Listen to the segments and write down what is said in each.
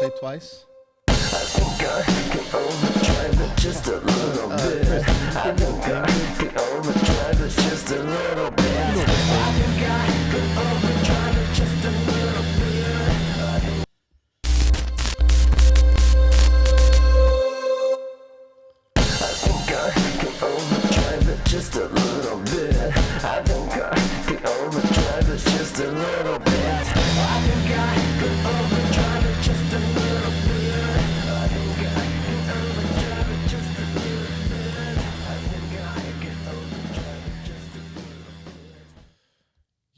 say twice? I think I could overdrive it just a little bit. I think I could overdrive it just a little bit. I think I could overdrive it just a little bit. I think I could overdrive it just a little bit. I think I could overdrive it just a little bit. I think I could overdrive it just a little bit.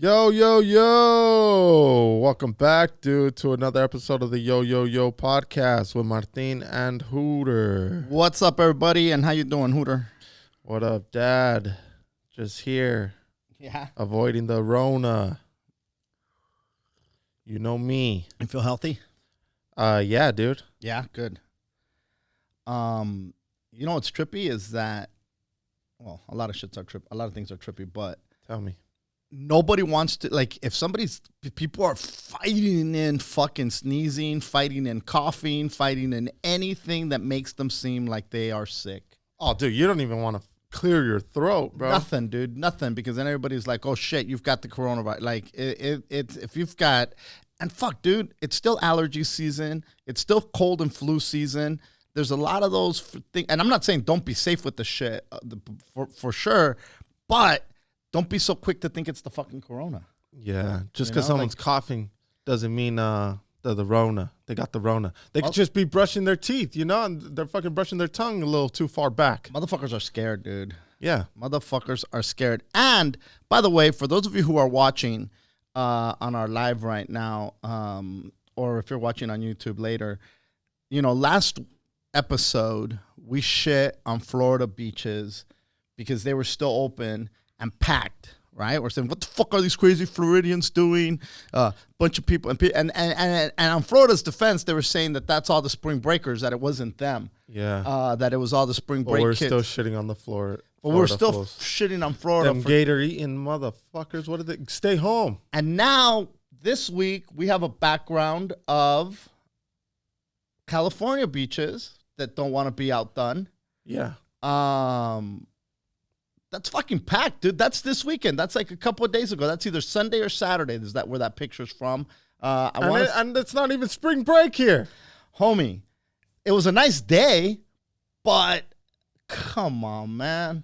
Yo, yo, yo. Welcome back, dude, to another episode of the YoYoYo podcast with Martin and Hooter. What's up, everybody, and how you doing, Hooter? What up, Dad? Just here. Yeah. Avoiding the Rona. You know me. You feel healthy? Yeah, dude. Yeah, good. You know what's trippy is that, well, a lot of things are trippy, but Tell me. nobody wants to, like, if people are fighting in fucking sneezing, fighting in coughing, fighting in anything that makes them seem like they are sick. Oh, dude, you don't even want to clear your throat, bro. Nothing, dude, nothing, because then everybody's like, oh, shit, you've got the coronavirus. Like, it's if you've got, and fuck, dude, it's still allergy season. It's still cold and flu season. There's a lot of those things, and I'm not saying don't be safe with the shit, for sure, but don't be so quick to think it's the fucking corona. Yeah, just because someone's coughing doesn't mean they're the Rona. They got the Rona. They could just be brushing their teeth, you know, and they're fucking brushing their tongue a little too far back. Motherfuckers are scared, dude. Yeah. Motherfuckers are scared. And, by the way, for those of you who are watching on our live right now, or if you're watching on YouTube later, you know, last episode, we shit on Florida beaches because they were still open and packed, right? We're saying, what the fuck are these crazy Floridians doing? Bunch of people. And on Florida's defense, they were saying that that's all the spring breakers, that it wasn't them. Yeah. That it was all the spring break we're kids. still shitting on the floor. But we're still shitting on Florida. Them gator-eating motherfuckers. What did they... Stay home. And now, this week, we have a background of California beaches that don't want to be outdone. Yeah. That's fucking packed, dude. That's this weekend. That's like a couple of days ago. That's either Sunday or Saturday. Is that where that picture's from? And it's not even spring break here. Homie, it was a nice day, but come on, man.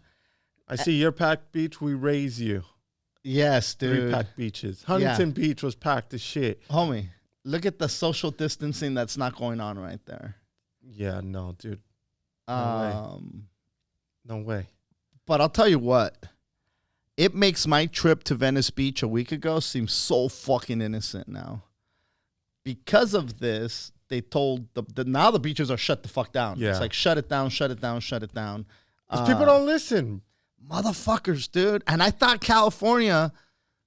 I see your packed beach. We raise you. Yes, dude. 3 packed beaches. Huntington Beach was packed as shit. Homie, look at the social distancing that's not going on right there. Yeah, no, dude. No way. But I'll tell you what, it makes my trip to Venice Beach a week ago seem so fucking innocent now. Because of this, they told now the beaches are shut the fuck down. Yeah. It's like shut it down, shut it down, shut it down. People don't listen. Motherfuckers, dude. And I thought California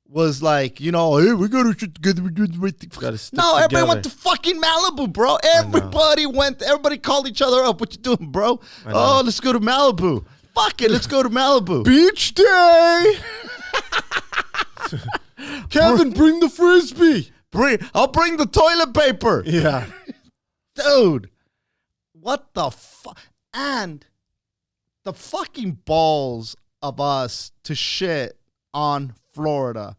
was like, you know, hey, we gotta shit together. We do the right thing. No, everybody went to fucking Malibu, bro. Everybody called each other up. What you doing, bro? Oh, let's go to Malibu. Fuck it, let's go to Malibu. Beach day. Kevin, bring the Frisbee. I'll bring the toilet paper. Yeah. Dude, what the fuck? And the fucking balls of us to shit on Florida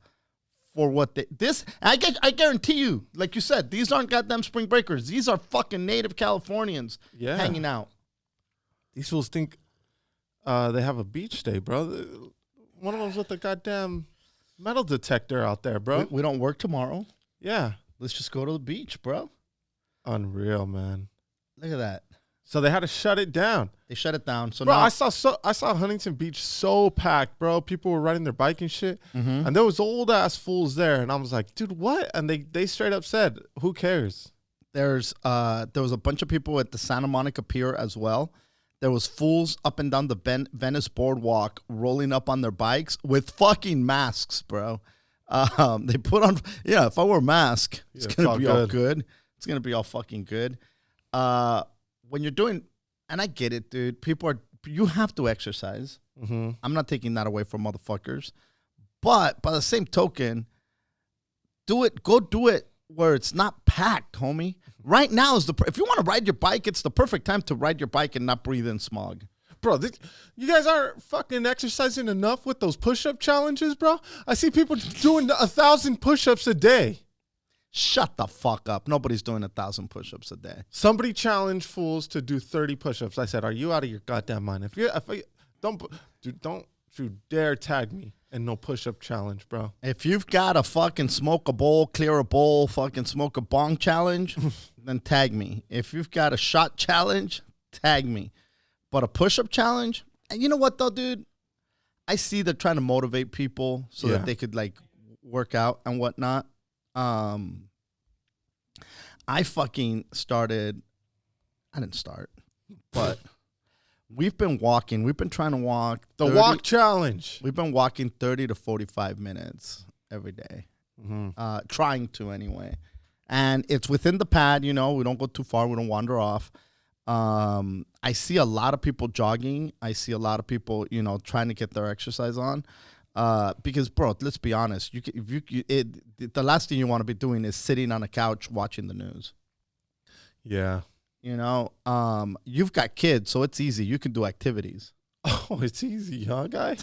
for what I guarantee you, like you said, these aren't goddamn spring breakers. These are fucking native Californians hanging out. These fools think they have a beach day, bro. One of them's with a goddamn metal detector out there, bro. We don't work tomorrow. Yeah. Let's just go to the beach, bro. Unreal, man. Look at that. So they had to shut it down. They shut it down. So bro, now I saw Huntington Beach so packed, bro. People were riding their bike and shit. Mm-hmm. And there was old ass fools there. And I was like, dude, what? And they straight up said, who cares? There was a bunch of people at the Santa Monica Pier as well. There was fools up and down the Venice boardwalk rolling up on their bikes with fucking masks, bro. They put on, if I wear a mask, it's going to be all good. It's going to be all fucking good. When you're doing, and I get it, dude, you have to exercise. Mm-hmm. I'm not taking that away from motherfuckers. But by the same token, go do it where it's not packed, homie. Right now is if you want to ride your bike, it's the perfect time to ride your bike and not breathe in smog. Bro, you guys aren't fucking exercising enough with those push-up challenges, bro. I see people doing 1,000 push-ups a day. Shut the fuck up. Nobody's doing 1,000 push-ups a day. Somebody challenged fools to do 30 push-ups. I said, "Are you out of your goddamn mind? Don't you dare tag me in no push-up challenge, bro." If you've got a fucking smoke a bowl, clear a bowl, fucking smoke a bong challenge, then tag me. If you've got a shot challenge, tag me. But a push-up challenge, and you know what though, dude? I see they're trying to motivate people so that they could like work out and whatnot. I fucking started. I didn't start, but we've been walking. We've been trying to walk. The walk challenge. We've been walking 30 to 45 minutes every day. Trying to anyway. And it's within the pad, you know. We don't go too far. We don't wander off. I see a lot of people jogging. I see a lot of people, you know, trying to get their exercise on. Because, bro, let's be honest. The last thing you want to be doing is sitting on a couch watching the news. Yeah. You know, you've got kids, so it's easy. You can do activities. Oh, it's easy, huh, guy?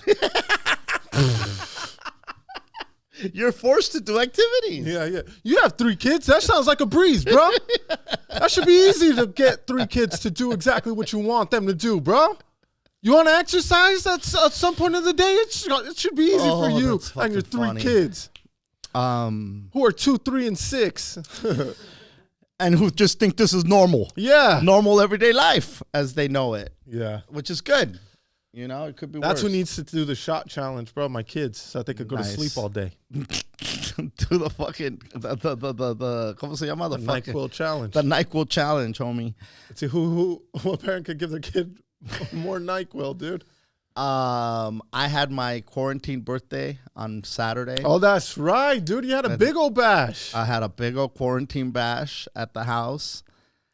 You're forced to do activities. Yeah. You have 3 kids. That sounds like a breeze, bro. That should be easy to get 3 kids to do exactly what you want them to do, bro. You want to exercise? At some point of the day, it should be easy for you and your 3 kids. Who are 2, 3, and 6. And who just think this is normal. Yeah. Normal everyday life as they know it. Yeah. Which is good. You know, it could be That's worse. who needs to do the shot challenge, bro. My kids, so that they could go to sleep all day. Do the fucking, ¿cómo se llama? The NyQuil challenge. The NyQuil challenge, homie. Let's see what parent could give their kid more NyQuil, dude. I had my quarantine birthday on Saturday. Oh, that's right, dude. You had a big old bash. I had a big old quarantine bash at the house.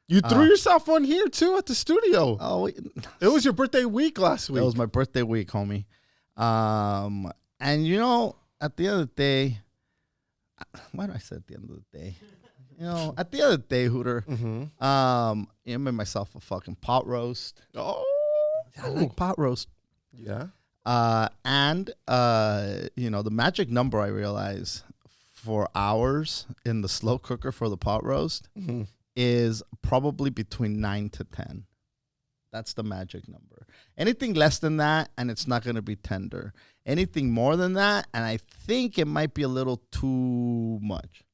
You threw yourself one here, too, at the studio. Oh, it was your birthday week last week. It was my birthday week, homie. And, you know, at the end of the day, why do I say at the end of the day? You know, at the end of the day, Hooter, I made myself a fucking pot roast. Oh. I like pot roast. Yeah. And you know, the magic number I realize for hours in the slow cooker for the pot roast is probably between 9 to 10. That's the magic number. Anything less than that, and it's not going to be tender. Anything more than that, and I think it might be a little too much.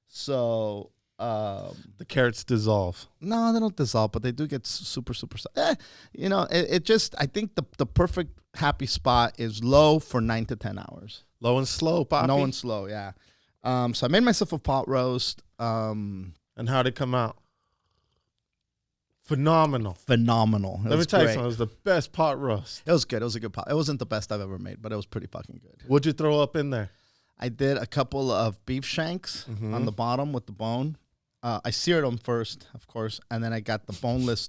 So the carrots dissolve. No, they don't dissolve, but they do get super. You know, it just, I think the perfect happy spot is low for 9 to 10 hours. Low and slow, Poppy. Low and slow, yeah. So I made myself a pot roast. And how'd it come out? Phenomenal. Let me tell you something. It was the best pot roast. It was good. It was a good pot. It wasn't the best I've ever made, but it was pretty fucking good. What'd you throw up in there? I did a couple of beef shanks on the bottom with the bone. I seared them first, of course, and then I got the boneless.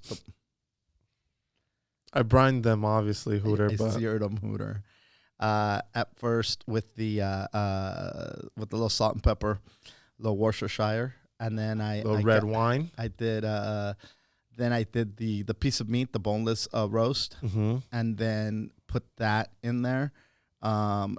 I brined them, obviously, Hooter. I seared them, Hooter. At first with the little salt and pepper, little Worcestershire, and then I red wine. I did. Then I did the piece of meat, the boneless roast, and then put that in there.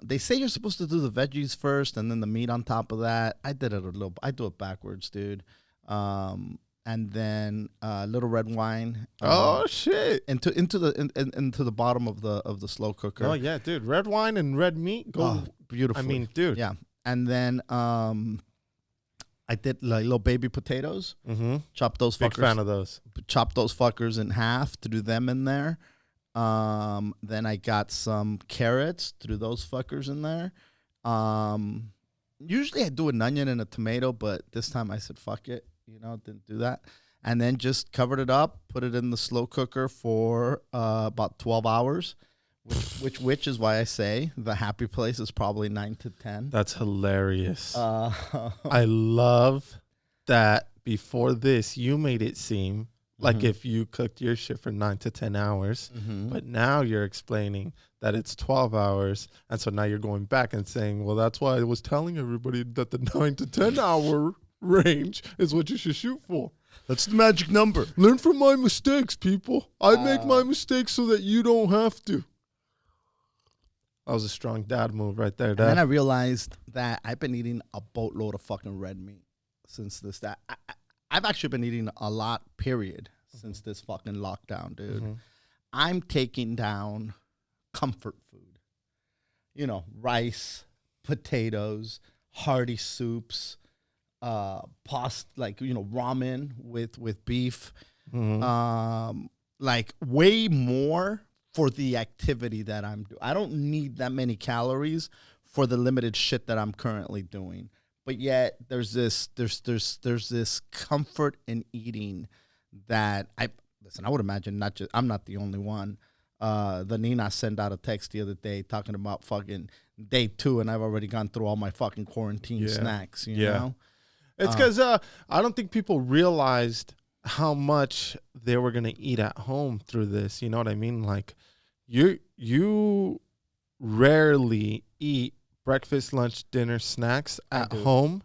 They say you're supposed to do the veggies first and then the meat on top of that. I did it I do it backwards, dude. And then a little red wine. Oh shit! Into the bottom of the slow cooker. Oh yeah, dude. Red wine and red meat go beautiful. I mean, dude. Yeah. And then I did like little baby potatoes. Chop those fuckers. Big fan of those. Chop those fuckers in half, threw them in there. Then I got some carrots, threw those fuckers in there. Usually I do an onion and a tomato, but this time I said fuck it, you know, didn't do that. And then just covered it up, put it in the slow cooker for about 12 hours, which is why I say the happy place is probably 9 to 10. That's hilarious. I love that before this, you made it seem like if you cooked your shit for 9 to 10 hours, but now you're explaining that it's 12 hours. And so now you're going back and saying, well, that's why I was telling everybody that the 9 to 10 hour range is what you should shoot for. That's the magic number. Learn from my mistakes, people. I make my mistakes so that you don't have to. That was a strong dad move right there, Dad. And then I realized that I've been eating a boatload of fucking red meat since this. I've actually been eating a lot, period, since this fucking lockdown, dude. Mm-hmm. I'm taking down comfort food. You know, rice, potatoes, hearty soups, ramen with beef. Mm-hmm. Like way more for the activity that I'm doing. I don't need that many calories for the limited shit that I'm currently doing. But yet there's this comfort in eating that I would imagine I'm not the only one. The Nina sent out a text the other day talking about fucking day 2, and I've already gone through all my fucking quarantine snacks, you know? It's because I don't think people realized how much they were going to eat at home through this. You know what I mean? Like, you rarely eat breakfast, lunch, dinner, snacks at home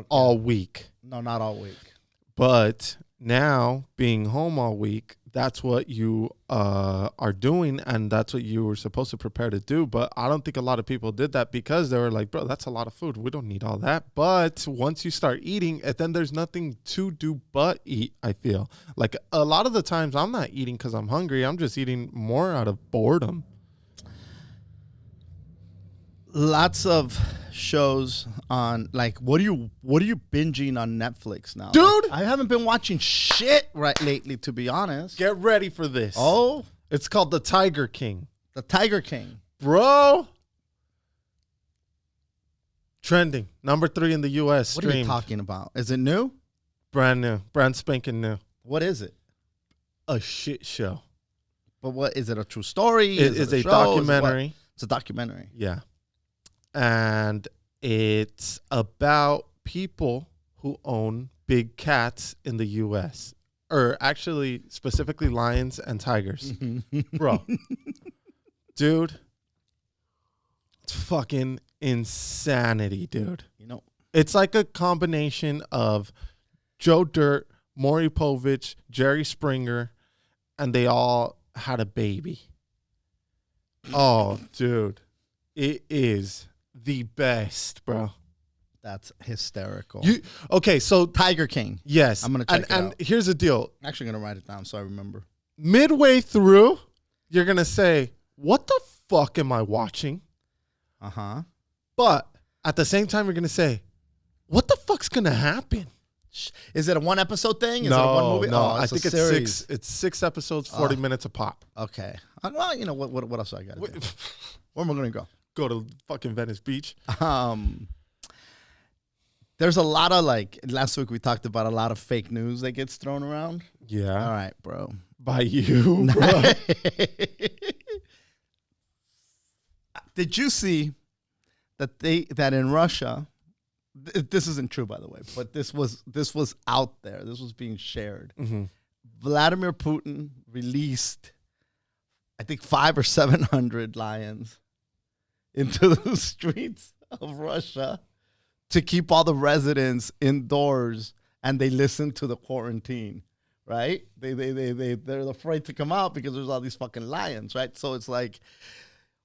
all week. No, not all week. But now, being home all week, that's what you are doing, and that's what you were supposed to prepare to do. But I don't think a lot of people did that because they were like, bro, that's a lot of food. We don't need all that. But once you start eating, and then there's nothing to do but eat, I feel. Like, a lot of the times I'm not eating because I'm hungry. I'm just eating more out of boredom. Lots of shows on, like, what are you binging on Netflix now, dude? Like, I haven't been watching shit lately, to be honest. Get ready for this. Oh, it's called The Tiger King. The Tiger King, bro. Trending number 3 in the U.S. What streamed. are you talking about? Is it new? Brand new, brand spanking new. What is it? A shit show. But what is it? A true story? It is a documentary. It's a documentary. Yeah. And it's about people who own big cats in the U.S. Or actually, specifically lions and tigers. Bro. Dude. It's fucking insanity, dude. You know. It's like a combination of Joe Dirt, Maury Povich, Jerry Springer, and they all had a baby. Oh, dude. It is the best, bro. That's hysterical. Okay, so Tiger King. Yes. I'm going to check it out. And here's the deal. I'm actually going to write it down so I remember. Midway through, you're going to say, what the fuck am I watching? Uh-huh. But at the same time, you're going to say, what the fuck's going to happen? Is it a one episode thing? Is it a one movie? No, oh, I think it's series. 6. It's 6 episodes, 40 minutes a pop. Okay. Well, you know what else I got to do? Where am I going to go? Go to fucking Venice Beach. There's a lot of, like, last week we talked about a lot of fake news that gets thrown around. Yeah. All right, bro. By you, bro. Did you see that in Russia, this isn't true, by the way, but this was out there. This was being shared. Mm-hmm. Vladimir Putin released, I think, 500 or 700 lions into the streets of Russia to keep all the residents indoors, and they listen to the quarantine, right? They're afraid to come out because there's all these fucking lions, right? So it's like,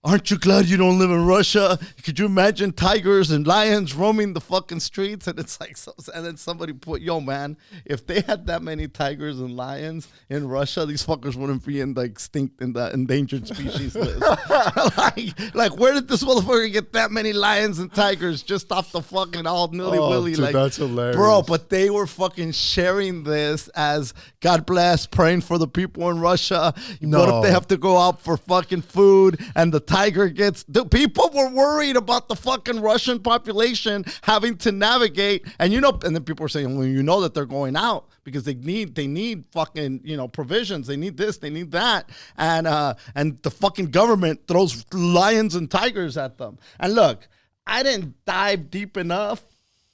aren't you glad you don't live in Russia? Could you imagine tigers and lions roaming the fucking streets? And it's like, and then somebody put, yo, man, if they had that many tigers and lions in Russia, these fuckers wouldn't be in the extinct, in the endangered species list. like, where did this motherfucker get that many lions and tigers just off the fucking all nilly-willy? Dude, like, that's hilarious. Bro, but they were fucking sharing this as, God bless, praying for the people in Russia. No. What if they have to go out for fucking food and the tiger gets, the people were worried about the fucking Russian population having to navigate, and then people were saying, well, you know that they're going out because they need fucking, provisions, they need this, they need that, and the fucking government throws lions and tigers at them. And look, I didn't dive deep enough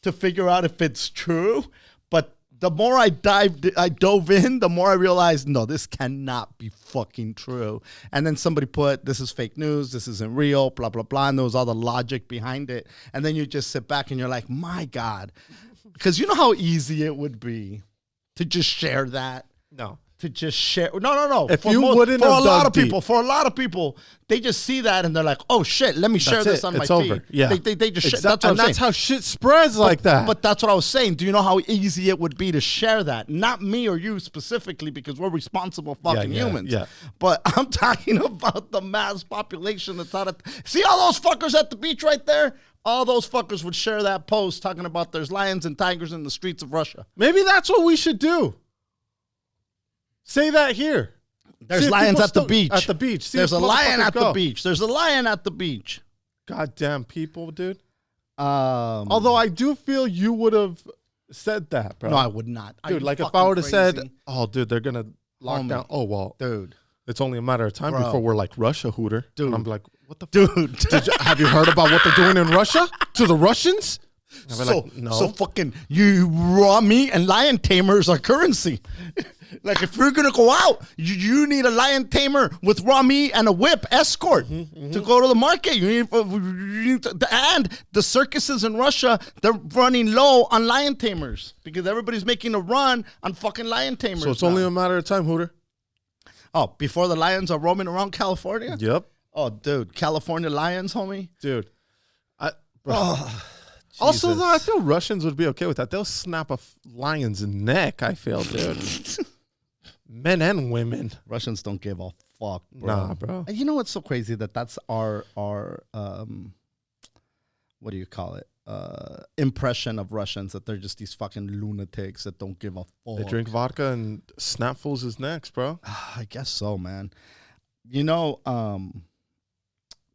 to figure out if it's true, but the more I dove in, the more I realized, no, this cannot be fucking true. And then somebody put, this is fake news, this isn't real, blah, blah, blah, and there was all the logic behind it. And then you just sit back and you're like, my God, Because you know how easy it would be to just share that. No. To just share. No. If you wouldn't have for a lot dug of people, deep. for a lot of people, they just see that and they're like, "Oh shit, let me share this on my It's feed." over. Yeah. They just share. Exact- That's what I'm and that's saying. how shit spreads like that. But that's what I was saying. Do you know how easy it would be to share that? Not me or you specifically, because we're responsible fucking humans. yeah. But I'm talking about the mass population that's out of. See all those fuckers at the beach right there? All those fuckers would share that post talking about there's lions and tigers in the streets of Russia. Maybe that's what we should do. Say that here. There's See if lions people at the still- beach. At the beach. See There's if a lion motherfuckers at the go. beach. There's a lion at the beach. Goddamn people, dude. Although I do feel you would have said that, bro. No, I would not. Are Dude, you like if fucking I would have said, crazy? oh, dude, they're going to lock Homie. down. Oh, well, Dude. it's only a matter of time Bro. before we're like Russia, Hooter. Dude. And I'm like, what the fuck? Dude. Have you heard about what they're doing in Russia to the Russians? And I'll be like, no. So fucking you raw meat and lion tamers are currency. Like if you're gonna go out, you need a lion tamer with raw meat and a whip escort to go to the market. You need and the circuses in Russia, they're running low on lion tamers because everybody's making a run on fucking lion tamers. So it's now. only a matter of time, Hooter. Oh, before the lions are roaming around California? Yep. Oh, dude, California lions, homie. Dude. Also, though, I feel Russians would be okay with that. They'll snap a lion's neck, I feel, dude. Men and women. Russians don't give a fuck, bro. Nah, bro. And you know what's so crazy? That's our what do you call it? Impression of Russians, that they're just these fucking lunatics that don't give a fuck. They drink vodka and snap fools' necks, bro. I guess so, man. You know,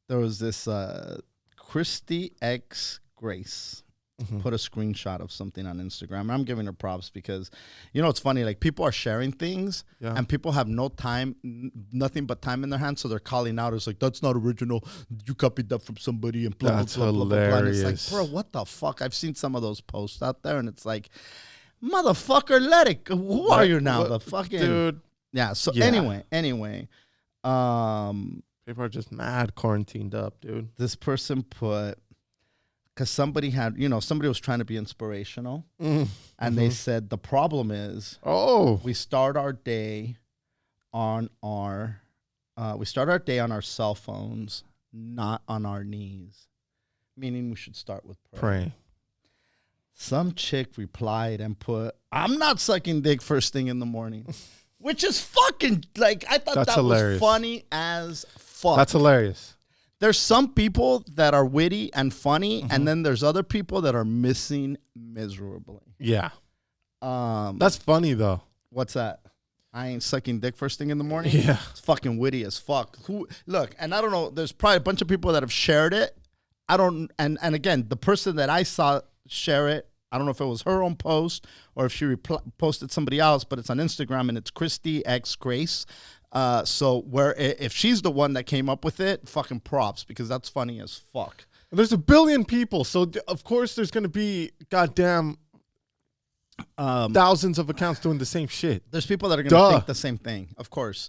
there was this Christy X Grace put a screenshot of something on Instagram. And I'm giving her props because, you know, it's funny. Like people are sharing things and people have no time, nothing but time in their hands. So they're calling out. It's like, that's not original. You copied that from somebody and blah, That's blah, blah, blah, blah, blah. And it's hilarious. like, bro, what the fuck? I've seen some of those posts out there and it's like, motherfucker, let it go. Who are you now? The fucking dude. Yeah. So Yeah. anyway, People are just mad quarantined up, dude. this person put, because somebody was trying to be inspirational, and they said the problem is we start our day on our cell phones, not on our knees, meaning we should start with prayer. Praying. Some chick replied and put, "I'm not sucking dick first thing in the morning," which is fucking like I thought That's that hilarious. was funny as fuck. That's hilarious. There's some people that are witty and funny, and then there's other people that are missing miserably. Yeah. That's funny, though. What's that? I ain't sucking dick first thing in the morning. Yeah. It's fucking witty as fuck. Look, and I don't know. There's probably a bunch of people that have shared it. I don't. And again, the person that I saw share it, I don't know if it was her own post or if she posted somebody else, but it's on Instagram and it's Christy X Grace. So if she's the one that came up with it, fucking props, because that's funny as fuck. There's a billion people, so of course there's gonna be goddamn thousands of accounts doing the same shit. There's people that are gonna think the same thing, of course.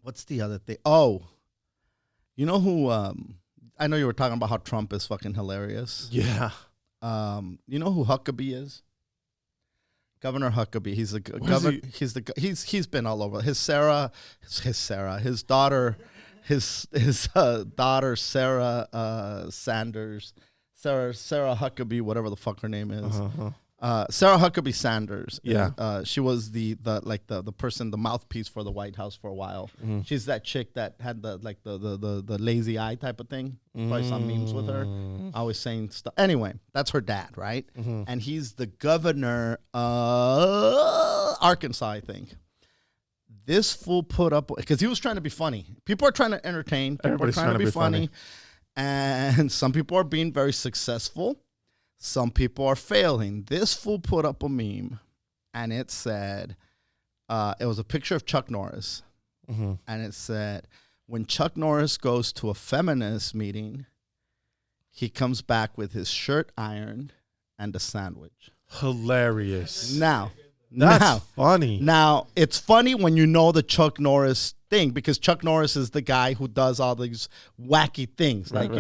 What's the other thing? Oh, you know who? I know you were talking about how Trump is fucking hilarious. Yeah. You know who Huckabee is? Governor Huckabee. He's the governor. He's been all over. His daughter Sarah Sanders, Sarah Huckabee, whatever the fuck her name is. Sarah Huckabee Sanders. Yeah. She was the person, the mouthpiece for the White House for a while. She's that chick that had the lazy eye type of thing. Probably saw memes with her. Always saying stuff. Anyway, that's her dad, right? And he's the governor of Arkansas, I think. This fool put up, because he was trying to be funny. People are trying to entertain. People Everybody's are trying to be funny. And some people are being very successful. Some people are failing. This fool put up a meme, and it said, it was a picture of Chuck Norris. And it said, when Chuck Norris goes to a feminist meeting, he comes back with his shirt ironed and a sandwich. Hilarious. Now, That's funny. Now, it's funny when you know the Chuck Norris thing, because Chuck Norris is the guy who does all these wacky things. Like,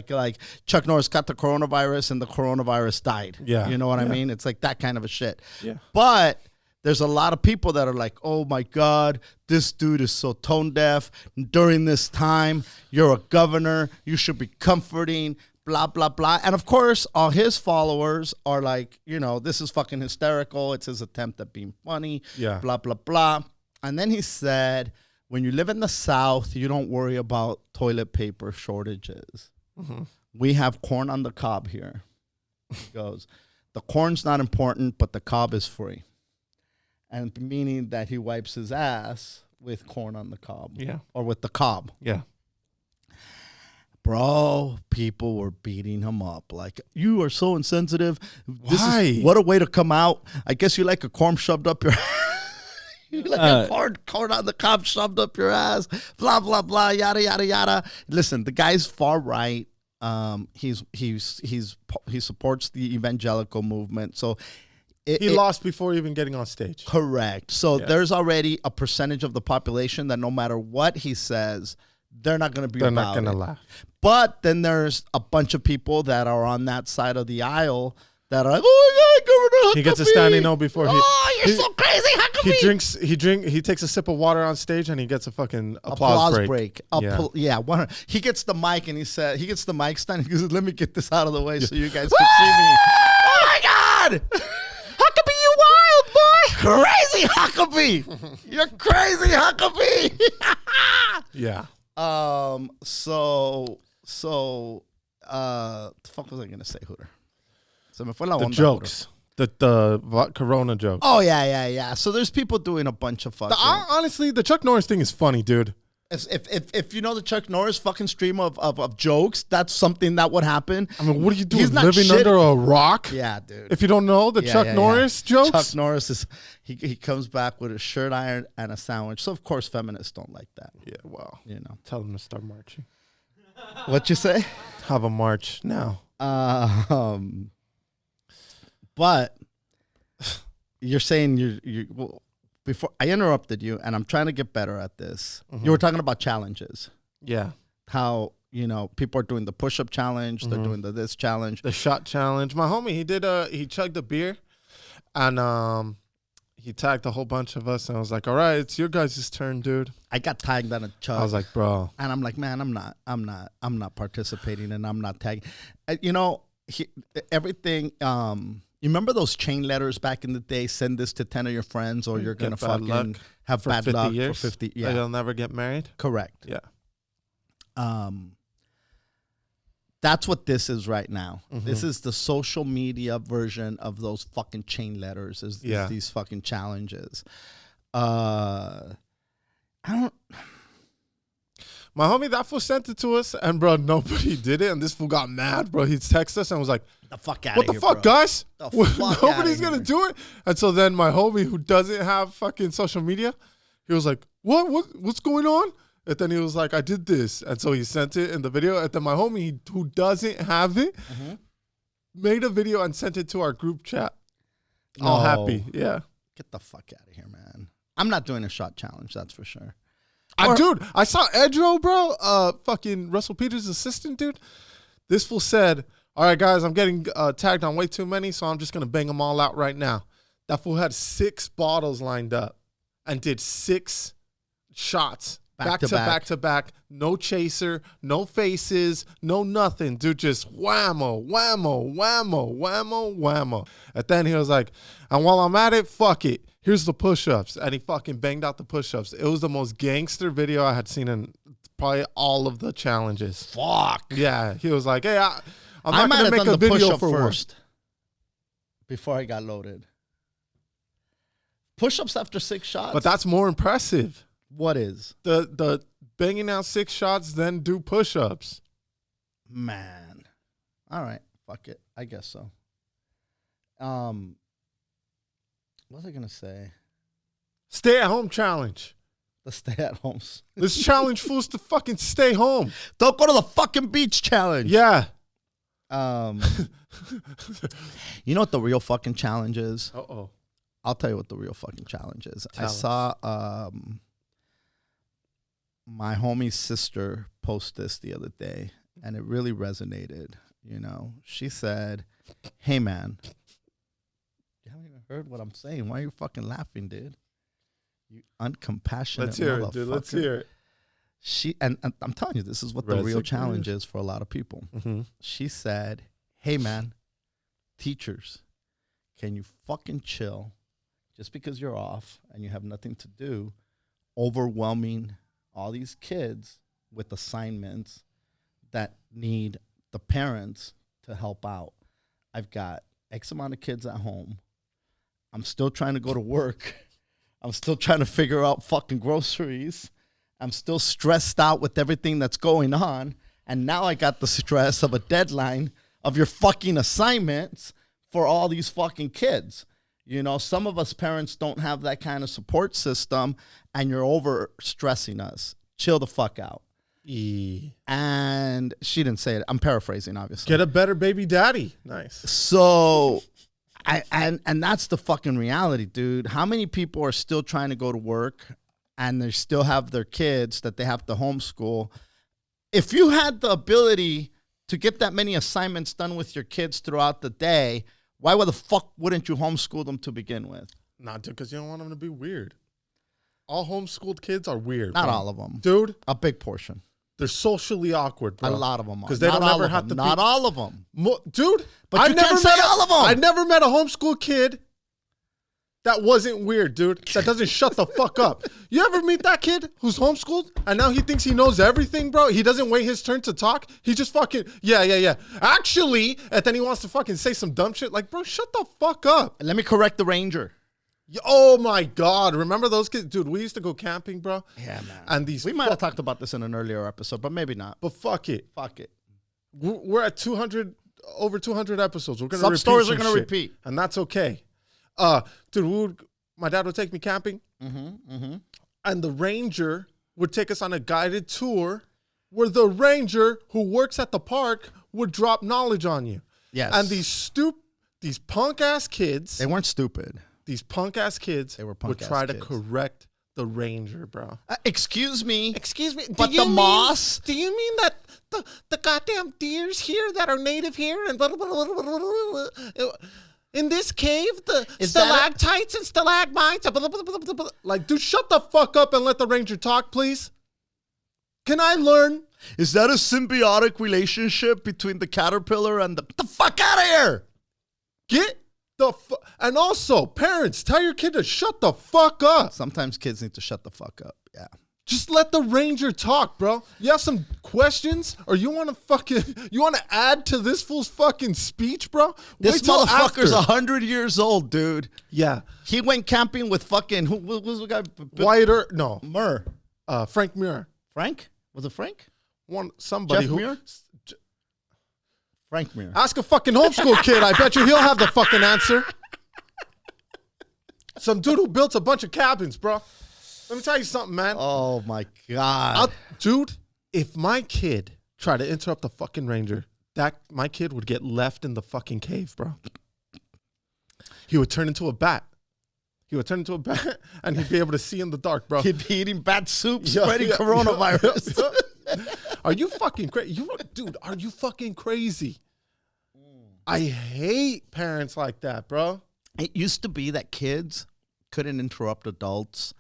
like Chuck Norris got the coronavirus and the coronavirus died. Yeah. You know what I mean? It's like that kind of a shit. Yeah. But there's a lot of people that are like, oh my God, this dude is so tone deaf. During this time, you're a governor. You should be comforting, blah, blah, blah. And of course, all his followers are like, this is fucking hysterical. It's his attempt at being funny, blah, blah, blah. And then he said, when you live in the South, you don't worry about toilet paper shortages. Mm-hmm. We have corn on the cob here. He goes, the corn's not important, but the cob is free. And meaning that he wipes his ass with corn on the cob. Yeah. Or with the cob. Yeah. Bro, people were beating him up. Like, you are so insensitive. Why? What a way to come out. I guess you like a corn shoved up your you like a corn on the cob shoved up your ass. Blah, blah, blah, yada, yada, yada. Listen, the guy's far right. He supports the evangelical movement. So he lost before even getting on stage. Correct. So there's already a percentage of the population that no matter what he says, they're not going to be. They're not going to laugh. But then there's a bunch of people that are on that side of the aisle that are like, oh my God, Governor Huckabee. He gets a standing O before he. Oh, you're so crazy, Huckabee. He takes a sip of water on stage and he gets a fucking applause break. He gets the mic and he gets the mic stand. He goes, let me get this out of the way so you guys can see me. Oh my God. Huckabee, you wild boy! Crazy Huckabee! You're crazy Huckabee! Yeah. The fuck was I gonna say, Hooter? Se me fue la onda, jokes. The Corona joke. Oh yeah. So there's people doing a bunch of fucking. Honestly, the Chuck Norris thing is funny, dude. If you know the Chuck Norris fucking stream of jokes, that's something that would happen. I mean, what are you doing? Living under a rock? Yeah, dude. If you don't know the Chuck Norris jokes? Chuck Norris is he comes back with a shirt iron and a sandwich. So of course feminists don't like that. Yeah, well, Tell them to start marching. What you say? Have a march now. But you're saying you well, before I interrupted you, and I'm trying to get better at this. Mm-hmm. You were talking about challenges. Yeah. How, people are doing the push-up challenge. Mm-hmm. They're doing this challenge. The shot challenge. My homie, he chugged a beer, and he tagged a whole bunch of us, and I was like, all right, it's your guys' turn, dude. I got tagged on a chug. I was like, bro. And I'm like, man, I'm not participating, and I'm not tagging. Everything... You remember those chain letters back in the day? Send this to 10 of your friends, or you're going to fucking have bad luck for 50 years. You'll never get married? Correct. Yeah. That's what this is right now. Mm-hmm. This is the social media version of those fucking chain letters, is these fucking challenges. My homie, that fool sent it to us, and bro, nobody did it, and this fool got mad, bro. He texted us and was like, the fuck out what of the here, fuck, bro. guys? Nobody's gonna do it. And so then my homie, who doesn't have fucking social media, he was like, what's going on? And then he was like, I did this. And so he sent it in the video. And then my homie, who doesn't have it, made a video and sent it to our group chat. All happy. Yeah. Get the fuck out of here, man. I'm not doing a shot challenge, that's for sure. Dude, I saw Edro, bro, fucking Russell Peters' assistant, dude. This fool said, all right, guys, I'm getting tagged on way too many, so I'm just going to bang them all out right now. That fool had 6 bottles lined up and did 6 shots back to back. No chaser, no faces, no nothing. Dude, just whammo, whammo, whammo, whammo, whammo. And then he was like, and while I'm at it, fuck it. Here's the push-ups. And he fucking banged out the push-ups. It was the most gangster video I had seen in probably all of the challenges. Fuck. Yeah. He was like, hey, I'm not going to make a video for first before I got loaded. Push-ups after 6 shots? But that's more impressive. What is? The banging out 6 shots, then do push-ups. Man. All right. Fuck it. I guess so. What was I going to say? Stay-at-home challenge. The stay-at-homes. Let's challenge fools to fucking stay home. Don't go to the fucking beach challenge. Yeah. You know what the real fucking challenge is? Uh-oh. I'll tell you what the real fucking challenge is. Tell us. Saw my homie's sister post this the other day, and it really resonated. You know, she said, "Hey, man, you haven't even heard what I'm saying. Why are you fucking laughing, dude? You uncompassionate Let's hear it, motherfucker." dude. Let's hear it. And I'm telling you, this is what the real Resonated. challenge is for a lot of people. Mm-hmm. She said, "Hey, man, teachers, can you fucking chill? Just because you're off and you have nothing to do, overwhelming all these kids with assignments that need the parents to help out. I've got X amount of kids at home. I'm still trying to go to work. I'm still trying to figure out fucking groceries. I'm still stressed out with everything that's going on. And now I got the stress of a deadline of your fucking assignments for all these fucking kids. You know, some of us parents don't have that kind of support system, and you're over stressing us. Chill the fuck out." And she didn't say it. I'm paraphrasing, obviously. Get a better baby daddy. Nice. So, and that's the fucking reality, dude. How many people are still trying to go to work and they still have their kids that they have to homeschool? If you had the ability to get that many assignments done with your kids throughout the day, why the fuck wouldn't you homeschool them to begin with? Not because you don't want them to be weird. All homeschooled kids are weird. Not bro. all of them. Dude, A big portion. they're socially awkward, bro. A lot of them are. Because they Not don't all ever of have them. to Not be... all of them. Dude, But you can't say all of them. I never met a homeschool kid that wasn't weird, dude. That doesn't shut the fuck up. You ever meet that kid who's homeschooled and now he thinks he knows everything, bro? He doesn't wait his turn to talk. He just fucking, yeah. Actually, and then he wants to fucking say some dumb shit. Like, bro, shut the fuck up. Let me correct the ranger. Oh my God. Remember those kids? Dude, we used to go camping, bro. Yeah, man. And these, We might have talked about this in an earlier episode, but maybe not. but fuck it. Fuck it. We're at 200, over 200 episodes. We're going to Some repeat stories are some going to shit. repeat. And that's okay. Dude, my dad would take me camping. And the ranger would take us on a guided tour where the ranger who works at the park would drop knowledge on you. Yes. And these punk ass kids, They weren't stupid. these punk ass kids They were would punk-ass try to kids. correct the ranger, bro. Excuse me. Excuse me, But the moss? Do you mean that the goddamn deers here that are native here and blah, blah, blah, blah, blah, blah, blah, in this cave, the Is that stalactites and stalagmites, blah, blah, blah, blah, blah, blah. Like, dude, shut the fuck up and let the ranger talk, please. Can I learn? Is that a symbiotic relationship between the caterpillar and the fuck out of here? Get the and also, parents, tell your kid to shut the fuck up. Sometimes kids need to shut the fuck up. Yeah. Just let the ranger talk, bro. You have some questions, or you want to add to this fool's fucking speech, bro? This Wait till motherfucker's after. 100 years old, dude. Yeah. He went camping with fucking, who was the guy? No, Muir. Frank Muir. Frank? Was it Frank? Somebody Jeff who Muir? Frank Muir. ask a fucking homeschool kid. I bet you he'll have the fucking answer. Some dude who built a bunch of cabins, bro. Let me tell you something, man. Oh my God. Dude, if my kid tried to interrupt the fucking ranger, my kid would get left in the fucking cave, bro. He would turn into a bat. And he'd be able to see in the dark, bro. He'd be eating bat soup, Yeah, spreading yeah, coronavirus. Are you fucking crazy? Dude, are you fucking crazy? I hate parents like that, bro. It used to be that kids couldn't interrupt adults.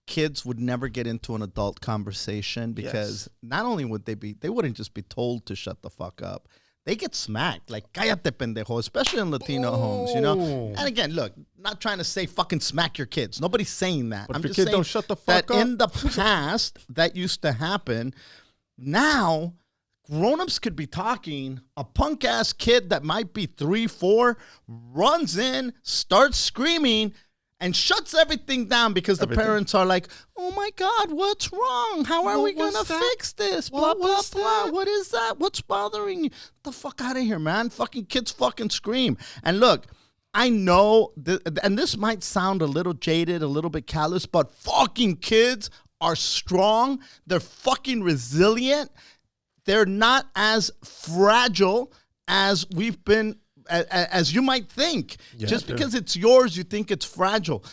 Kids would never get into an adult conversation because not only would they wouldn't just be told to shut the fuck up. They get smacked, like, cállate, pendejo, especially in Latino homes, you know? And again, look, not trying to say fucking smack your kids. Nobody's saying that. But I'm if your just kid saying don't shut the fuck that up. in the past, that used to happen. Now, grown-ups could be talking. A punk-ass kid that might be 3, 4 runs in, starts screaming, and shuts everything down because the parents are like, oh my God, what's wrong? How are we going to fix this? Blah, blah, blah. What is that? What's bothering you? Get the fuck out of here, man. Fucking kids fucking scream. And look, I know, and this might sound a little jaded, a little bit callous, but fucking kids are strong. They're fucking resilient. They're not as fragile as we've been as you might think. Yeah, Just dude. because it's yours, you think it's fragile.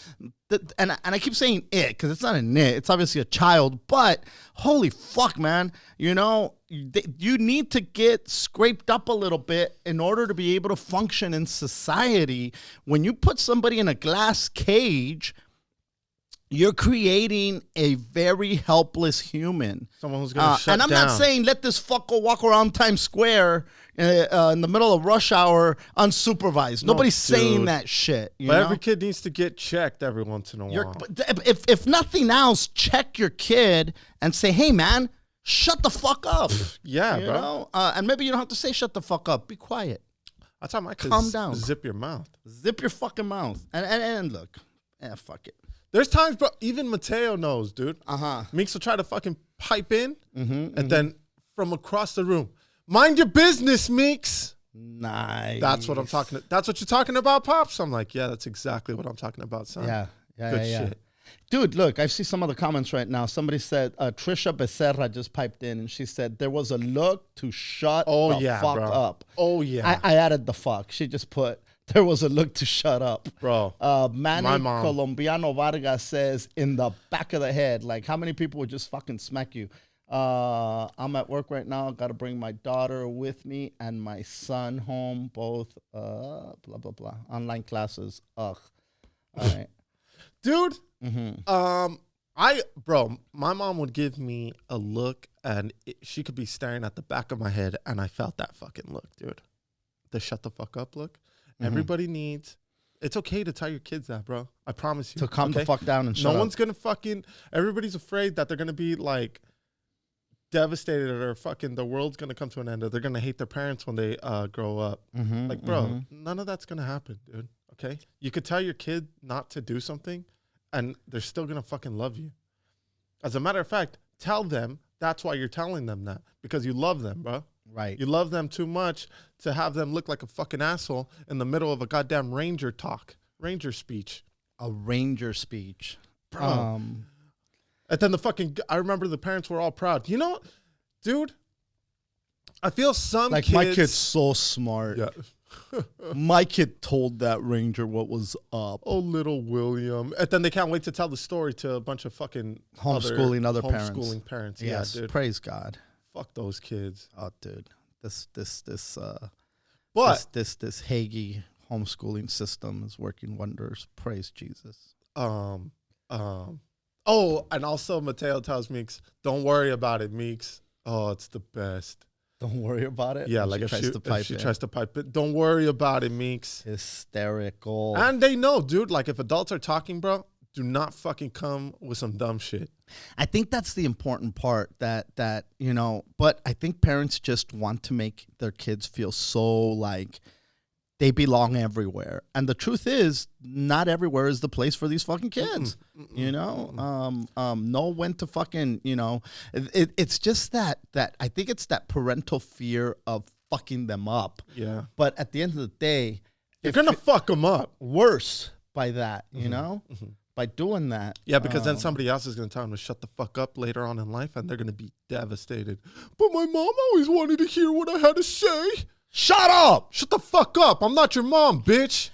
And I keep saying it because it's not an it. It's obviously a child. But holy fuck, man. You know, you need to get scraped up a little bit in order to be able to function in society. When you put somebody in a glass cage, you're creating a very helpless human. Someone who's going to shut down. And I'm not saying let this fucker walk around Times Square in the middle of rush hour unsupervised. Nobody's saying that shit. But every kid needs to get checked every once in a while. If nothing else, check your kid and say, hey, man, shut the fuck up. Yeah, you bro. know? And maybe you don't have to say shut the fuck up. Be quiet. I tell my kids, calm down. Zip your mouth. Zip your fucking mouth. And look, fuck it. There's times, bro, even Mateo knows, dude. Meeks will try to fucking pipe in, and then from across the room, mind your business, Meeks. Nice. That's what I'm talking. That's what you're talking about, Pops. I'm like, yeah, that's exactly what I'm talking about, son. Yeah. Good shit. Dude, look, I see some other comments right now. Somebody said, Trisha Becerra just piped in, and she said, there was a look to shut the fuck up. Oh, yeah. I added the fuck. She just put, there was a look to shut up. Bro. Manny my mom. Colombiano Vargas says, in the back of the head. Like, how many people would just fucking smack you? I'm at work right now. Got to bring my daughter with me and my son home. Both, blah, blah, blah. Online classes. Ugh. All right. Dude, my mom would give me a look, and she could be staring at the back of my head, and I felt that fucking look, dude. The shut the fuck up look. Everybody needs. It's okay to tell your kids that, bro. I promise you. To calm the fuck down and shut up. No one's gonna fucking. Everybody's afraid that they're gonna be like devastated, or fucking the world's gonna come to an end, or they're gonna hate their parents when they grow up. Like, bro, none of that's gonna happen, dude. Okay, you could tell your kid not to do something, and they're still gonna fucking love you. As a matter of fact, tell them that's why you're telling them that, because you love them, bro. Right. You love them too much to have them look like a fucking asshole in the middle of a goddamn ranger speech. A ranger speech. Bro. And then I remember the parents were all proud. You know, dude, I feel some like kids. My kid's so smart. Yeah. My kid told that ranger what was up. Oh, little William. And then they can't wait to tell the story to a bunch of fucking homeschooling other parents. Homeschooling parents. Yes, yeah, dude. Praise God. Fuck those kids. Oh, dude. This Hagee homeschooling system is working wonders. Praise Jesus. Oh, and also Mateo tells Meeks, don't worry about it, Meeks. Oh, it's the best. Don't worry about it. Yeah, like if she tries to pipe it, don't worry about it, Meeks. Hysterical. And they know, dude, like if adults are talking, bro, do not fucking come with some dumb shit. I think that's the important part that, you know, but I think parents just want to make their kids feel so like they belong everywhere. And the truth is, not everywhere is the place for these fucking kids. You know, know when to fucking, you know, it's just that I think it's that parental fear of fucking them up. Yeah. But at the end of the day, you're going to fuck them up. Worse by that, you know, by doing that. Yeah, because then somebody else is going to tell them to shut the fuck up later on in life, and they're going to be devastated. But my mom always wanted to hear what I had to say. Shut up! Shut the fuck up! I'm not your mom, bitch.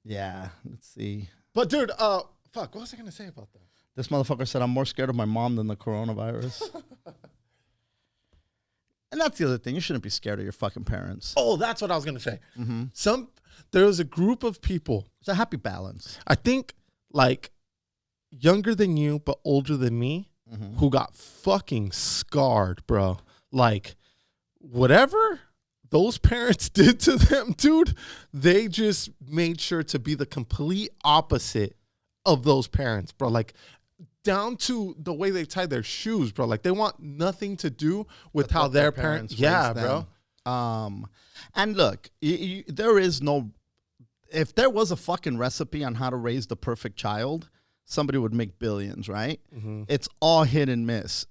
Yeah. Let's see. But dude, fuck. What was I gonna say about that? This motherfucker said I'm more scared of my mom than the coronavirus. And that's the other thing. You shouldn't be scared of your fucking parents. Oh, that's what I was gonna say. There was a group of people. It's a happy balance. I think like younger than you but older than me, who got fucking scarred, bro. Like. Whatever those parents did to them, dude, they just made sure to be the complete opposite of those parents, bro. Like, down to the way they tie their shoes, bro. Like, they want nothing to do with how their parents yeah, bro. And look, there is no... If there was a fucking recipe on how to raise the perfect child... somebody would make billions, right? It's all hit and miss.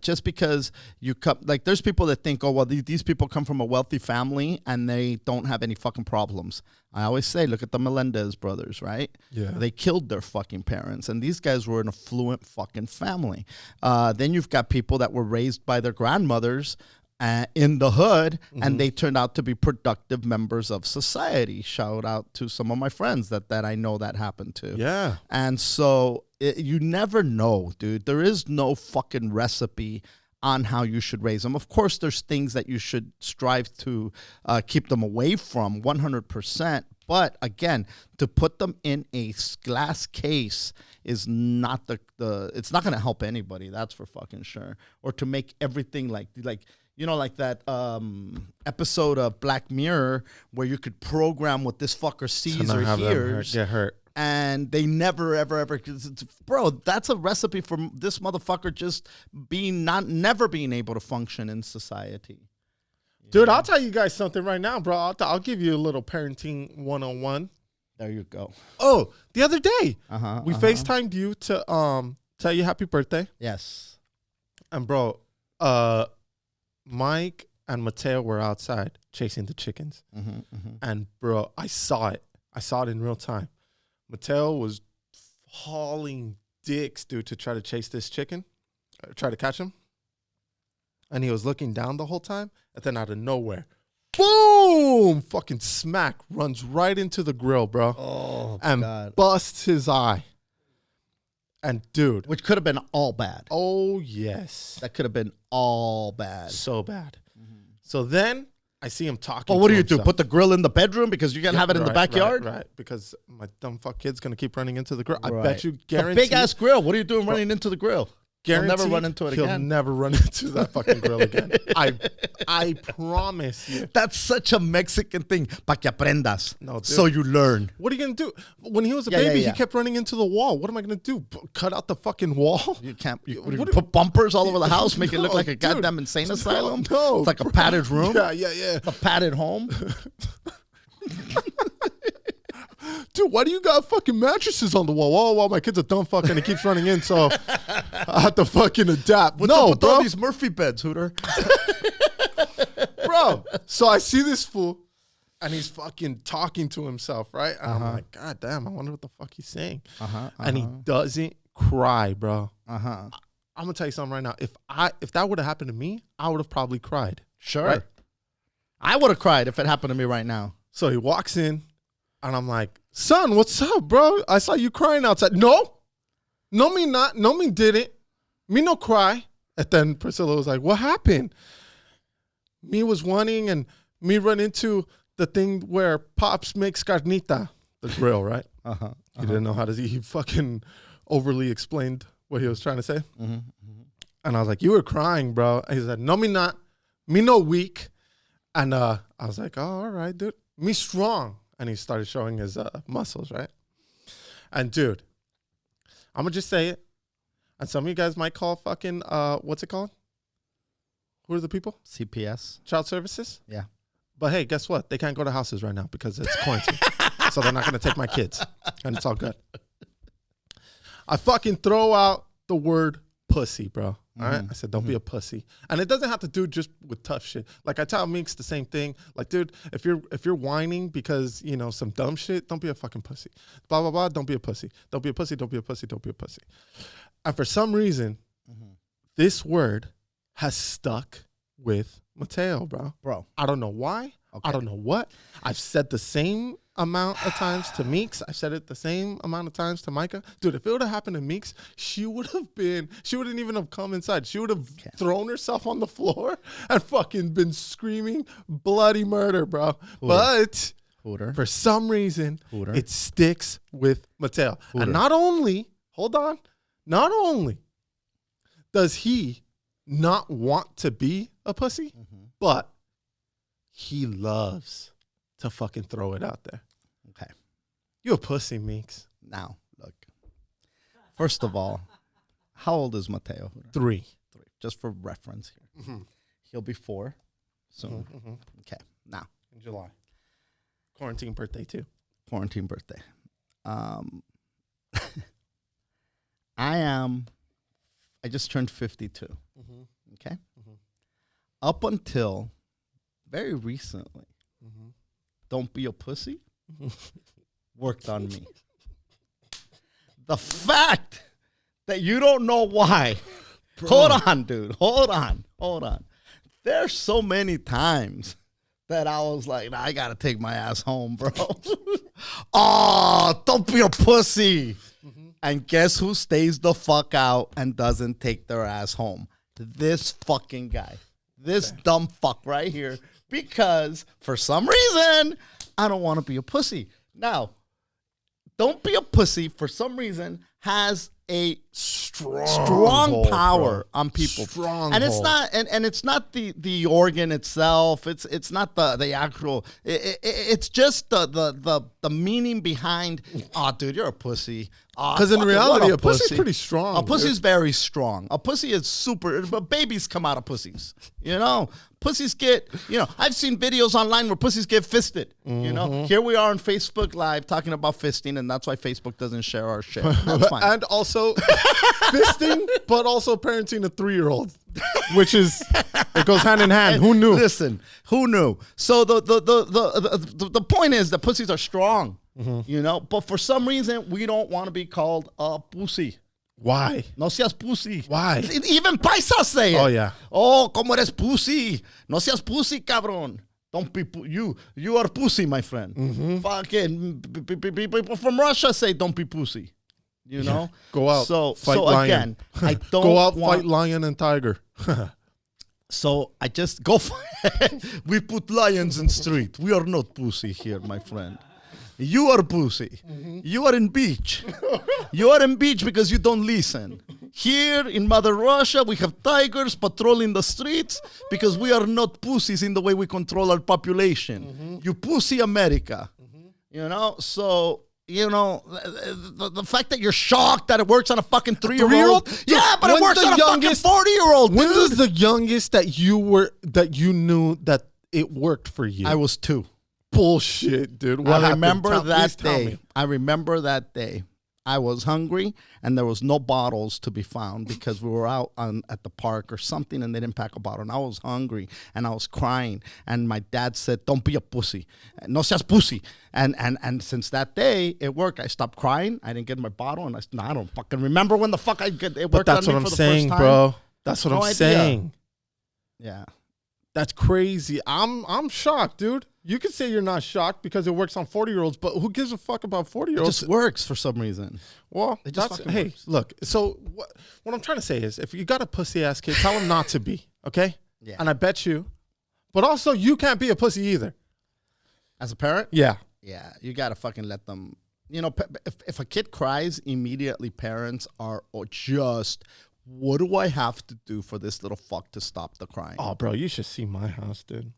Just because you come, like, there's people that think, oh, well, these people come from a wealthy family and they don't have any fucking problems. I always say, look at the Melendez brothers, right? Yeah. They killed their fucking parents, and these guys were an affluent fucking family. Then you've got people that were raised by their grandmothers in the hood, and they turned out to be productive members of society. Shout out to some of my friends that I know that happened to. Yeah. And so you never know, dude. There is no fucking recipe on how you should raise them. Of course, there's things that you should strive to keep them away from 100%. But again, to put them in a glass case is not it's not going to help anybody. That's for fucking sure. Or to make everything like that episode of Black Mirror where you could program what this fucker sees or hears. Get hurt. And they never, ever, bro, that's a recipe for this motherfucker just never being able to function in society. Dude, I'll tell you guys something right now, bro. I'll give you a little parenting 101. There you go. Oh, the other day, we FaceTimed you to tell you happy birthday. Yes. And, bro, Mike and Mateo were outside chasing the chickens. And, bro, I saw it. I saw it in real time. Mateo was hauling dicks, dude, to try to chase this chicken, try to catch him. And he was looking down the whole time. And then out of nowhere, boom, fucking smack, runs right into the grill, bro. Oh, and God. Busts his eye. And, dude. Which could have been all bad. Oh, yes. That could have been all bad. So bad. So then I see him talking. Well, what to do you do? himself. Put the grill in the bedroom because you can't have it in the backyard? Right, because my dumb fuck kid's going to keep running into the grill. I Right. bet you It's a guarantee. big-ass grill. What are you doing running into the grill? He'll never run into it he'll again. never run into that fucking grill again. I promise you. That's such a Mexican thing. Pa que aprendas. No, dude. So you learn. What are you going to do? When he was a Yeah, baby, yeah. he kept running into the wall. What am I going to do? Cut out the fucking wall? You can't you What do- put bumpers all over the house, make it look No, like a dude. goddamn insane asylum. No. It's like a padded room. Yeah. A padded home. Dude, why do you got fucking mattresses on the wall? Well, my kid's a dumb fuck and he keeps running in, so I have to fucking adapt. What's up with bro. all these Murphy beds, Hooter? Bro. So I see this fool and he's fucking talking to himself, right? And I'm like, God damn, I wonder what the fuck he's saying. And he doesn't cry, bro. I'm gonna tell you something right now. If that would have happened to me, I would have probably cried. Sure. Right? I would have cried if it happened to me right now. So he walks in and I'm like, son, what's up, bro? I saw you crying outside. No, me not. No, me didn't. Me no cry. And then Priscilla was like, what happened? Me was wanting and me run into the thing where Pops makes carnita, the grill, right? He didn't know how to. He fucking overly explained what he was trying to say. And I was like, you were crying, bro. And he said, no, me not. Me no weak. And I was like, oh, all right, dude. Me strong. And he started showing his muscles, right? And, dude, I'm going to just say it. And some of you guys might call fucking, what's it called? Who are the people? CPS. Child services? Yeah. But, hey, guess what? They can't go to houses right now because it's quarantine. So they're not going to take my kids. And it's all good. I fucking throw out the word pussy, bro. All right. I said, don't be a pussy. And it doesn't have to do just with tough shit. Like I tell Meeks the same thing. Like, dude, if you're whining because, you know, some dumb shit, don't be a fucking pussy. Blah, blah, blah. Don't be a pussy. Don't be a pussy. Don't be a pussy. Don't be a pussy. And for some reason, this word has stuck with Mateo, bro. I don't know why. Okay. I don't know what. I've said the same amount of times to Meeks. I've said it the same amount of times to Micah. Dude, if it would have happened to Meeks, she wouldn't even have come inside. She would have thrown herself on the floor and fucking been screaming bloody murder, bro. But for some reason, it sticks with Mateo. And not only does he not want to be a pussy, but he loves to fucking throw it out there. Okay. You a pussy, Meeks. Now, look. First of all, how old is Mateo? 3. Just for reference here. He'll be 4 soon. Okay. Now. In July. Quarantine birthday, too. Quarantine birthday. I just turned 52. Okay. Up until very recently, don't be a pussy worked on me. The fact that you don't know why. Bro. Hold on, dude. Hold on. There's so many times that I was like, nah, I gotta take my ass home, bro. Oh, don't be a pussy. And guess who stays the fuck out and doesn't take their ass home? This fucking guy. This dumb fuck right here. Because for some reason, I don't want to be a pussy. Now, don't be a pussy for some reason has a strong power on people. And it's not and it's not the organ itself. It's not the actual it's just the meaning behind, oh dude, you're a pussy. Because in reality, a pussy's pretty strong. A pussy's very strong. A pussy is super, but babies come out of pussies. You know, pussies get, I've seen videos online where pussies get fisted. You know, here we are on Facebook Live talking about fisting, and that's why Facebook doesn't share our shit. That's fine. And also fisting, but also parenting a 3-year-old, which is, it goes hand in hand. Who knew? Listen, who knew? So the point is that pussies are strong. But for some reason, we don't want to be called a pussy. Why? No seas pussy. Why? Even paisas say it. Oh, yeah. Oh, como eres pussy. No seas pussy, cabrón. Don't be you are pussy, my friend. Fucking people from Russia say don't be pussy. You know? Go out. Fight lion. Again, I don't go out, want, fight lion and tiger. So I just go we put lions in street. We are not pussy here, my friend. You are pussy. You are in beach. You are in beach because you don't listen. Here in Mother Russia, we have tigers patrolling the streets because we are not pussies in the way we control our population. You pussy America. So, the fact that you're shocked that it works on a fucking 3-year-old. Yeah, but it works on a fucking 40-year-old. When was the youngest that you knew that it worked for you? I was 2. Bullshit, dude. I remember that day. I remember that day. I was hungry and there was no bottles to be found because we were out at the park or something and they didn't pack a bottle. And I was hungry and I was crying. And my dad said, "Don't be a pussy. No seas pussy." And since that day, it worked. I stopped crying. I didn't get my bottle. And I don't fucking remember when the fuck it worked. But that's on what me I'm for the saying, first time. bro. That's what No I'm idea. saying. Yeah. That's crazy. I'm shocked, dude. You could say you're not shocked because it works on 40-year-olds, but who gives a fuck about It 40-year-olds? just works for some reason. Well, It just that's, fucking hey, works. look. So what I'm trying to say is, if you got a pussy ass kid, tell him not to be, okay? Yeah. And I bet you, but also you can't be a pussy either. As a parent? Yeah. Yeah, you gotta fucking let them. If a kid cries, immediately parents are just, what do I have to do for this little fuck to stop the crying? Oh, bro, you should see my house, dude.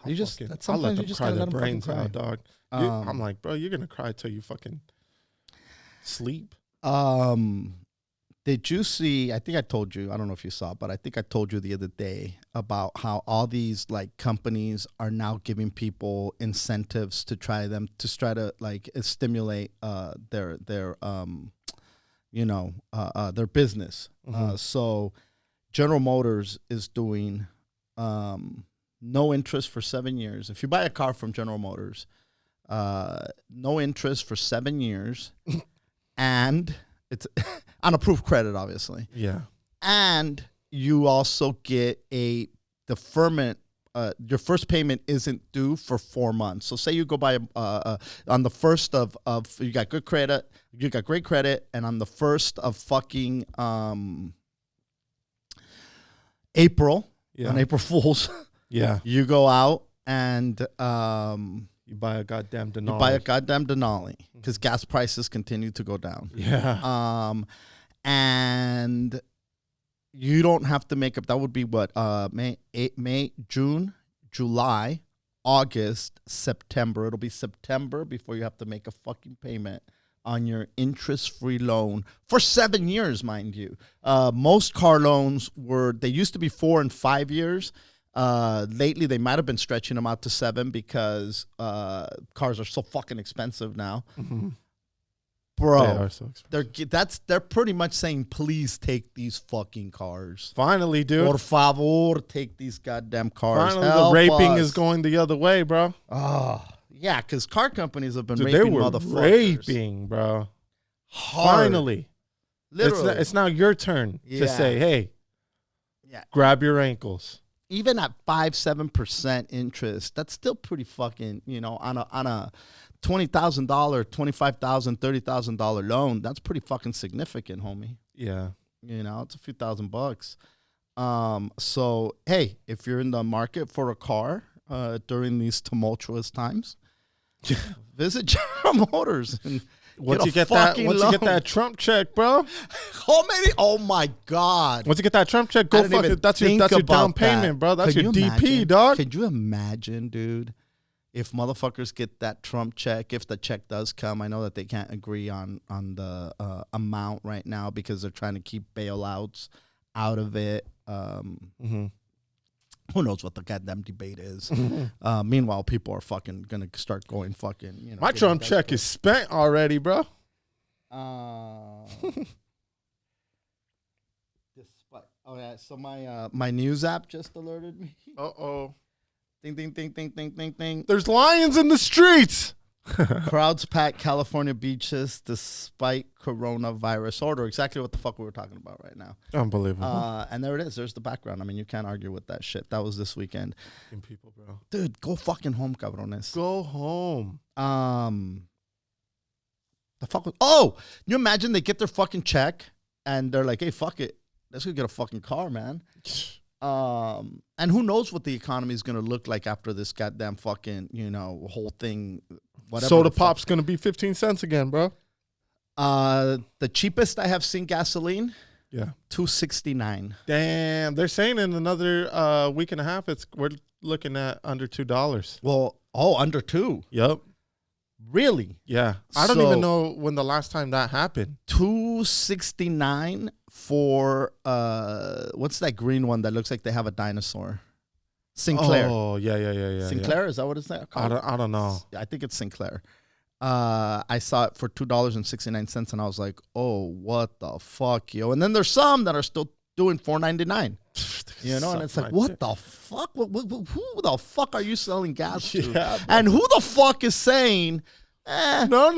You just Fucking- that's I let sometimes them you just cry gotta their let them fucking brains cry. out, dog. I'm like, bro, you're gonna cry till you fucking sleep. Did you see? I think I told you. I don't know if you saw, but I think I told you the other day about how all these like companies are now giving people incentives to try to like stimulate their business. So General Motors is doing no interest for 7 years. If you buy a car from General Motors, no interest for 7 years, and it's on approved credit, obviously. Yeah. And you also get a deferment. Your first payment isn't due for 4 months. So say you go buy on the first of you got good credit, you got great credit, and on the first of fucking April, on April Fool's, Yeah. you go out and You buy a goddamn Denali. you buy a goddamn Denali because gas prices continue to go down. Yeah. And you don't have to make up. That would be what May, June, July, August, September. It'll be September before you have to make a fucking payment on your interest-free loan for 7 years, mind you. Most car loans they used to be 4 and 5 years. Lately, they might have been stretching them out to 7 because cars are so fucking expensive now. Bro, They are so expensive. they're pretty much saying, please take these fucking cars. Finally, dude. Por favor, take these goddamn cars. Finally, the Help raping us. is going the other way, bro. Oh, yeah, because car companies have been Dude, they raping were motherfuckers. raping, bro. Hard. Finally. Literally. It's now your turn to Yeah. say, hey, Yeah. grab your ankles. even at 5-7% interest, that's still pretty fucking, you know, on a $20,000, $25,000, $30,000 loan. That's pretty fucking significant, homie. Yeah. You know, it's a few $1,000. So hey, if you're in the market for a car during these tumultuous times, visit General Motors. And Once you get that Trump check, bro. How many? Oh my God! Once you get that Trump check, go fuck it. That's your down payment, bro. That's your DP, dog. Could you imagine, dude? If motherfuckers get that Trump check, if the check does come, I know that they can't agree on the amount right now because they're trying to keep bailouts out of it. Who knows what the goddamn debate is? Meanwhile, people are fucking gonna start going fucking. You know, my Trump check is spent already, bro. Oh yeah. So my news app just alerted me. Uh-oh. Ding ding ding ding ding ding ding. There's lions in the streets. Crowds pack California beaches despite coronavirus order. Exactly what the fuck we were talking about right now. Unbelievable. And there it is. There's the background. I mean, you can't argue with that shit. That was this weekend. People, bro. Dude, go fucking home, cabrones. Go home. The fuck was, oh, you imagine they get their fucking check and they're like, hey, fuck it. Let's go get a fucking car, man. And who knows what the economy is going to look like after this goddamn fucking, you know, whole thing. Whatever. Soda pop's going to be 15 cents again, bro. The cheapest I have seen gasoline, yeah, $2.69. Damn, they're saying in another week and a half, we're looking at under $2. Well, under $2. Yep. Really? Yeah. I don't even know when the last time that happened. $2.69 for what's that green one that looks like they have a dinosaur? Sinclair. Oh, yeah. Sinclair, is that what it's called? I don't know. I think it's Sinclair. I saw it for $2.69 and I was like, oh, what the fuck, yo. And then there's some that are still doing $4.99. You know, and it's like, what the fuck? Who the fuck are you selling gas to? Yeah, and who the fuck is saying, no.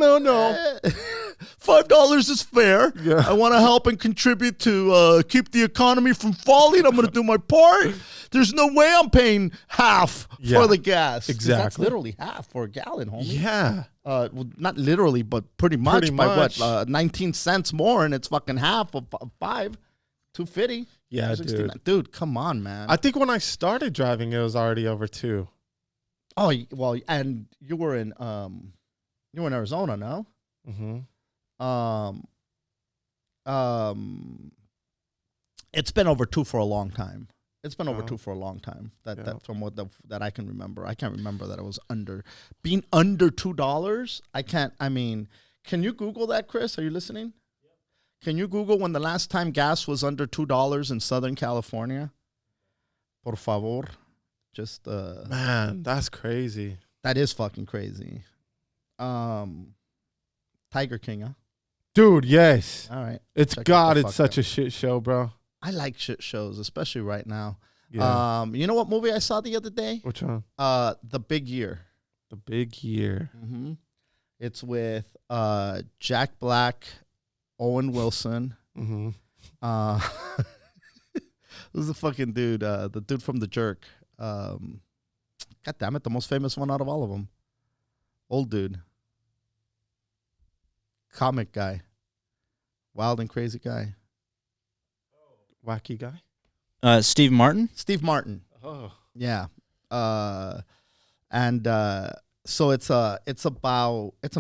$5 is fair. Yeah. I want to help and contribute to keep the economy from falling. I'm going to do my part. There's no way I'm paying half for the gas. Exactly. That's literally half for a gallon, homie. Yeah. Well, not literally, but pretty much. What? 19 cents more, and it's fucking half of $5. $2.50. Yeah, dude, come on, man. I think when I started driving, it was already over $2. Oh well, and you were in Arizona, no? Mm-hmm. It's been over $2 for a long time. It's been over $2 for a long time. That from that I can remember. I can't remember that it was under $2. I can't. I mean, can you Google that, Chris? Are you listening? Can you Google when the last time gas was under $2 in Southern California? Por favor. Just man, that's crazy. That is fucking crazy. Tiger King, huh? Dude, yes. All right. It's such a shit show, bro. I like shit shows, especially right now. Yeah. You know what movie I saw the other day? Which one? The Big Year. The Big Year. Mm-hmm. It's with Jack Black, Owen Wilson. Mm-hmm. Who's the fucking dude? The dude from The Jerk. God damn it, the most famous one out of all of them. Old dude. Comic guy. Wild and crazy guy. Wacky guy? Steve Martin? Steve Martin. Oh. Yeah. So it's an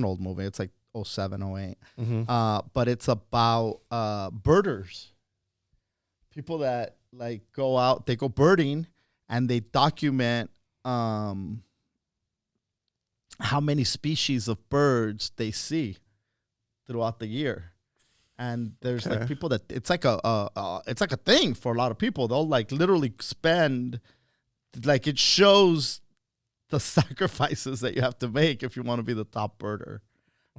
old movie. It's like 07, 08. Mm-hmm. But it's about birders. People that like go out, they go birding and they document how many species of birds they see throughout the year. And there's like people that it's like a thing for a lot of people. They'll like literally spend, like, it shows the sacrifices that you have to make if you want to be the top birder.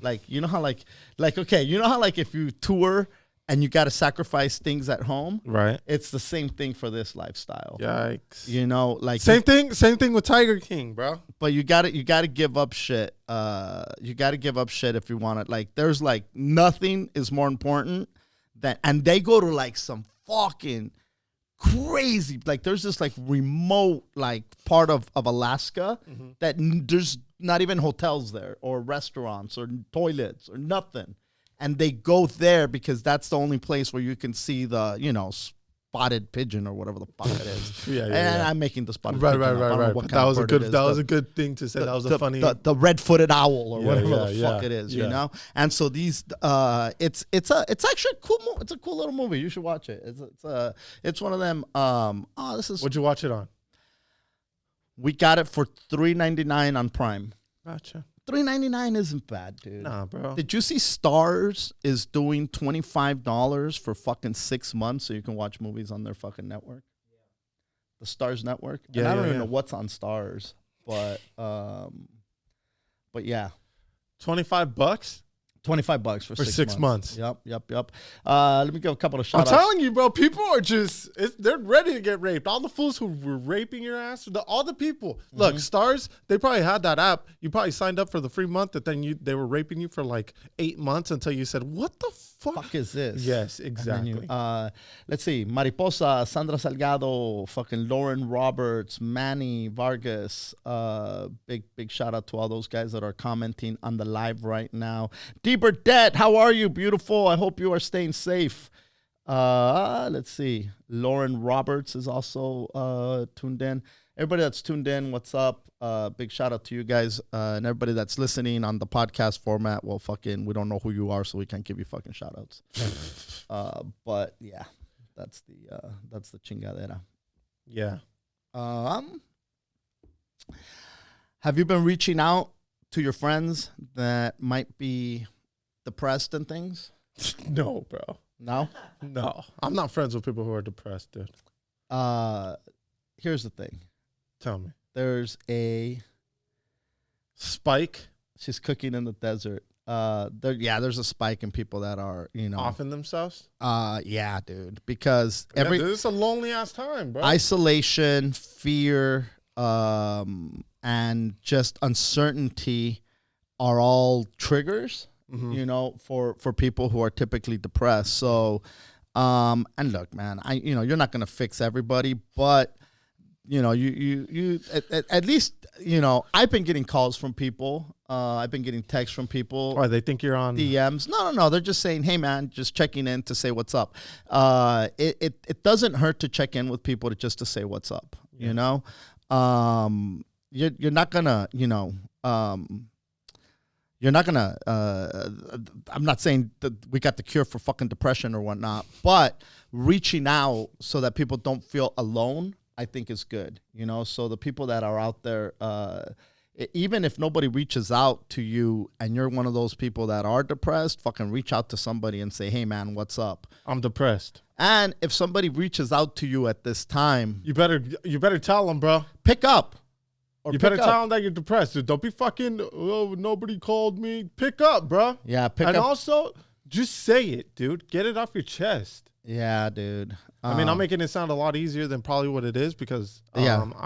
Like, you know how like okay, you know how like if you tour and you got to sacrifice things at home, right? It's the same thing for this lifestyle. Yikes! You know, like same thing with Tiger King, bro. But you got to give up shit. You got to give up shit if you want it. Like, there's like nothing is more important than, and they go to like some fucking crazy. Like there's this like remote like part of Alaska that there's not even hotels there or restaurants or toilets or nothing. And they go there because that's the only place where you can see the, spotted pigeon or whatever the fuck it is. And I'm making the spotted pigeon. Right. That was a good thing to say. That was a funny. The red-footed owl or whatever the fuck it is, you know. And so these, it's actually a cool. It's a cool little movie. You should watch it. It's one of them. This is. What'd you watch it on? We got it for $3.99 on Prime. Gotcha. $3.99 isn't bad, dude. Nah, bro. Did you see Stars is doing $25 for fucking 6 months so you can watch movies on their fucking network? Yeah. The Stars network? Yeah, and I don't yeah, even know what's on Stars, but yeah. $25? $25 for 6 months. Yep. Let me give a couple of shout outs. I'm telling you, bro, people are they're ready to get raped. All the fools who were raping your ass, all the people. Look, Stars, they probably had that app. You probably signed up for the free month, that then they were raping you for like 8 months until you said, what the fuck is this? Yes, exactly. Let's see. Mariposa, Sandra Salgado, fucking Lauren Roberts, Manny Vargas. Big shout out to all those guys that are commenting on the live right now. Burdette, how are you? Beautiful. I hope you are staying safe. Let's see. Lauren Roberts is also tuned in. Everybody that's tuned in, what's up? Big shout out to you guys and everybody that's listening on the podcast format. Well, fucking, we don't know who you are, so we can't give you fucking shout outs. But yeah, that's the chingadera. Yeah. Have you been reaching out to your friends that might be depressed and things? No, bro. No? No. I'm not friends with people who are depressed, dude. Here's the thing. Tell me. There's a spike. She's cooking in the desert. There's a spike in people that are, offing themselves. Yeah, dude. Because it's a lonely ass time, bro. Isolation, fear, and just uncertainty are all triggers. For people who are typically depressed. So, and look, man, you're not gonna fix everybody, but you at least I've been getting calls from people. I've been getting texts from people. Why, they think you're on DMs? No. They're just saying, hey, man, just checking in to say what's up. It doesn't hurt to check in with people to say what's up. Yeah. You're not gonna You're not going to, I'm not saying that we got the cure for fucking depression or whatnot, but reaching out so that people don't feel alone, I think is good. So the people that are out there, even if nobody reaches out to you and you're one of those people that are depressed, fucking reach out to somebody and say, hey, man, what's up? I'm depressed. And if somebody reaches out to you at this time, you better tell them, bro. Pick up. You better tell them that you're depressed. Dude. Don't be fucking, nobody called me. Pick up, bro. Yeah, pick up. And also, just say it, dude. Get it off your chest. Yeah, dude. I mean, I'm making it sound a lot easier than probably what it is because I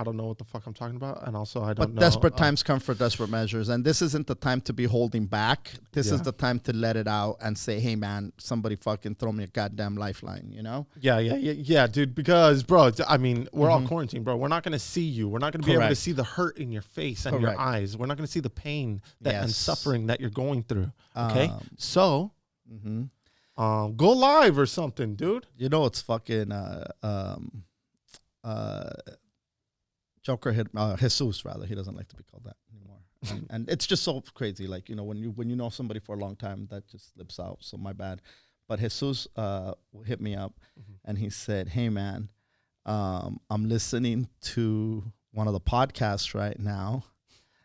don't know what the fuck I'm talking about. And also, I don't know. But desperate times come for desperate measures. And this isn't the time to be holding back. This is the time to let it out and say, hey, man, somebody fucking throw me a goddamn lifeline, Yeah, dude. Because, bro, I mean, we're all quarantined, bro. We're not going to see you. We're not going to be able to see the hurt in your face and your eyes. We're not going to see the pain and suffering that you're going through. Okay? So... go live or something, dude. It's fucking Joker hit Jesus rather. He doesn't like to be called that anymore. And it's just so crazy. Like, when you know somebody for a long time, that just slips out. So my bad. But Jesus hit me up and he said, hey man, I'm listening to one of the podcasts right now.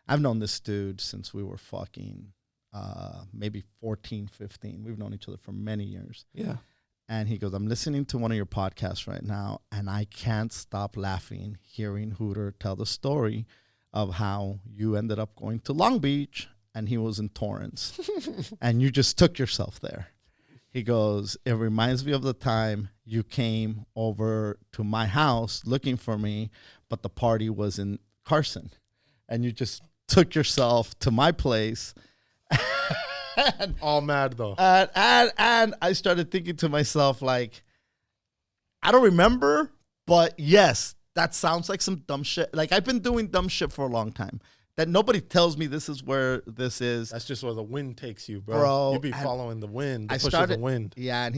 I've known this dude since we were fucking maybe 14, 15. We've known each other for many years. Yeah. And he goes, I'm listening to one of your podcasts right now, and I can't stop laughing hearing Hooter tell the story of how you ended up going to Long Beach and he was in Torrance. And you just took yourself there. He goes, it reminds me of the time you came over to my house looking for me, but the party was in Carson. And you just took yourself to my place. All mad though. And I started thinking to myself, like, I don't remember, But yes, that sounds like some dumb shit. Like I've been doing dumb shit for a long time. That nobody tells me this is where this is. That's just where the wind takes you, Bro, You be following the wind. I The push started, of the wind. yeah,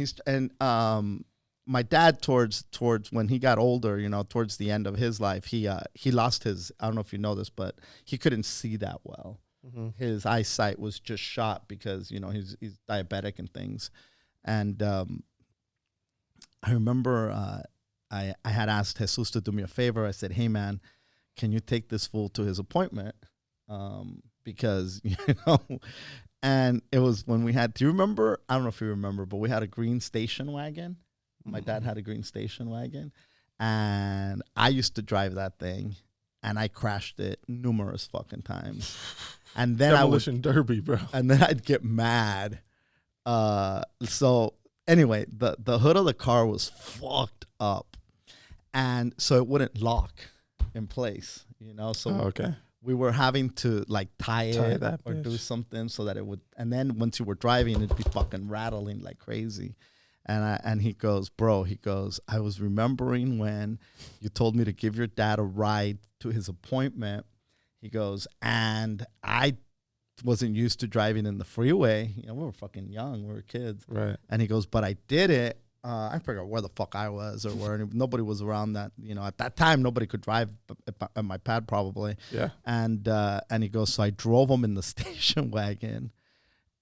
my dad towards when he got older, towards the end of his life, he lost his. I don't know if you know this, but he couldn't see that well. Mm-hmm. His eyesight was just shot because he's diabetic and things, and I remember I had asked Jesus to do me a favor. I said, "Hey man, can you take this fool to his appointment?" Because and it was when we had. Do you remember? I don't know if you remember, but we had a green station wagon. My dad had a green station wagon, and I used to drive that thing, and I crashed it numerous fucking times. And then Demolition Derby, bro. And then I'd get mad. So anyway, the hood of the car was fucked up, and so it wouldn't lock in place. So Okay. we were having to like tie it that or do bitch. something so that it would. And then once you were driving, it'd be fucking rattling like crazy. And he goes, bro, I was remembering when you told me to give your dad a ride to his appointment. He goes, and I wasn't used to driving in the freeway. We were fucking young. We were kids. Right. And he goes, but I did it. I forgot where the fuck I was or where. Nobody was around that. At that time, nobody could drive at my pad probably. Yeah. And he goes, so I drove him in the station wagon.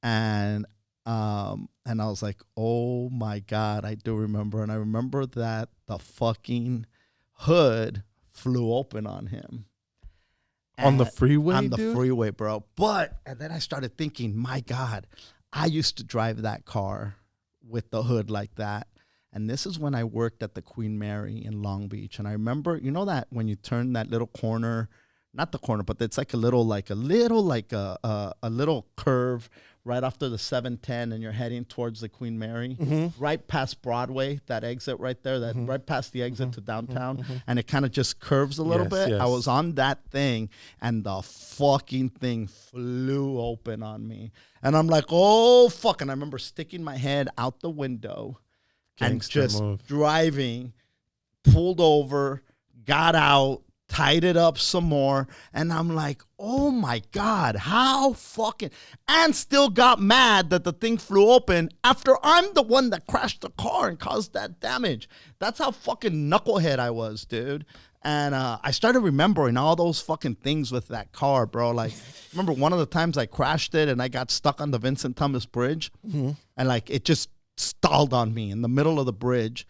And I was like, oh my God, I do remember. And I remember that the fucking hood flew open on him. On the freeway, On the dude? freeway, bro. And then I started thinking, my God, I used to drive that car with the hood like that. And this is when I worked at the Queen Mary in Long Beach. And I remember, that when you turn that little corner, not the corner, but it's like a little curve right after the 710 and you're heading towards the Queen Mary, right past Broadway, that exit right there, right past the exit to downtown, and it kind of just curves a little bit. Yes. I was on that thing, and the fucking thing flew open on me. And I'm like, oh, fuck. And I remember sticking my head out the window and Gangster just move. driving, pulled over, got out, tied it up some more, and I'm like, oh my God, how fucking, and still got mad that the thing flew open after I'm the one that crashed the car and caused that damage. That's how fucking knucklehead I was, dude. And I started remembering all those fucking things with that car, bro. Like, remember one of the times I crashed it and I got stuck on the Vincent Thomas Bridge, and like it just stalled on me in the middle of the bridge.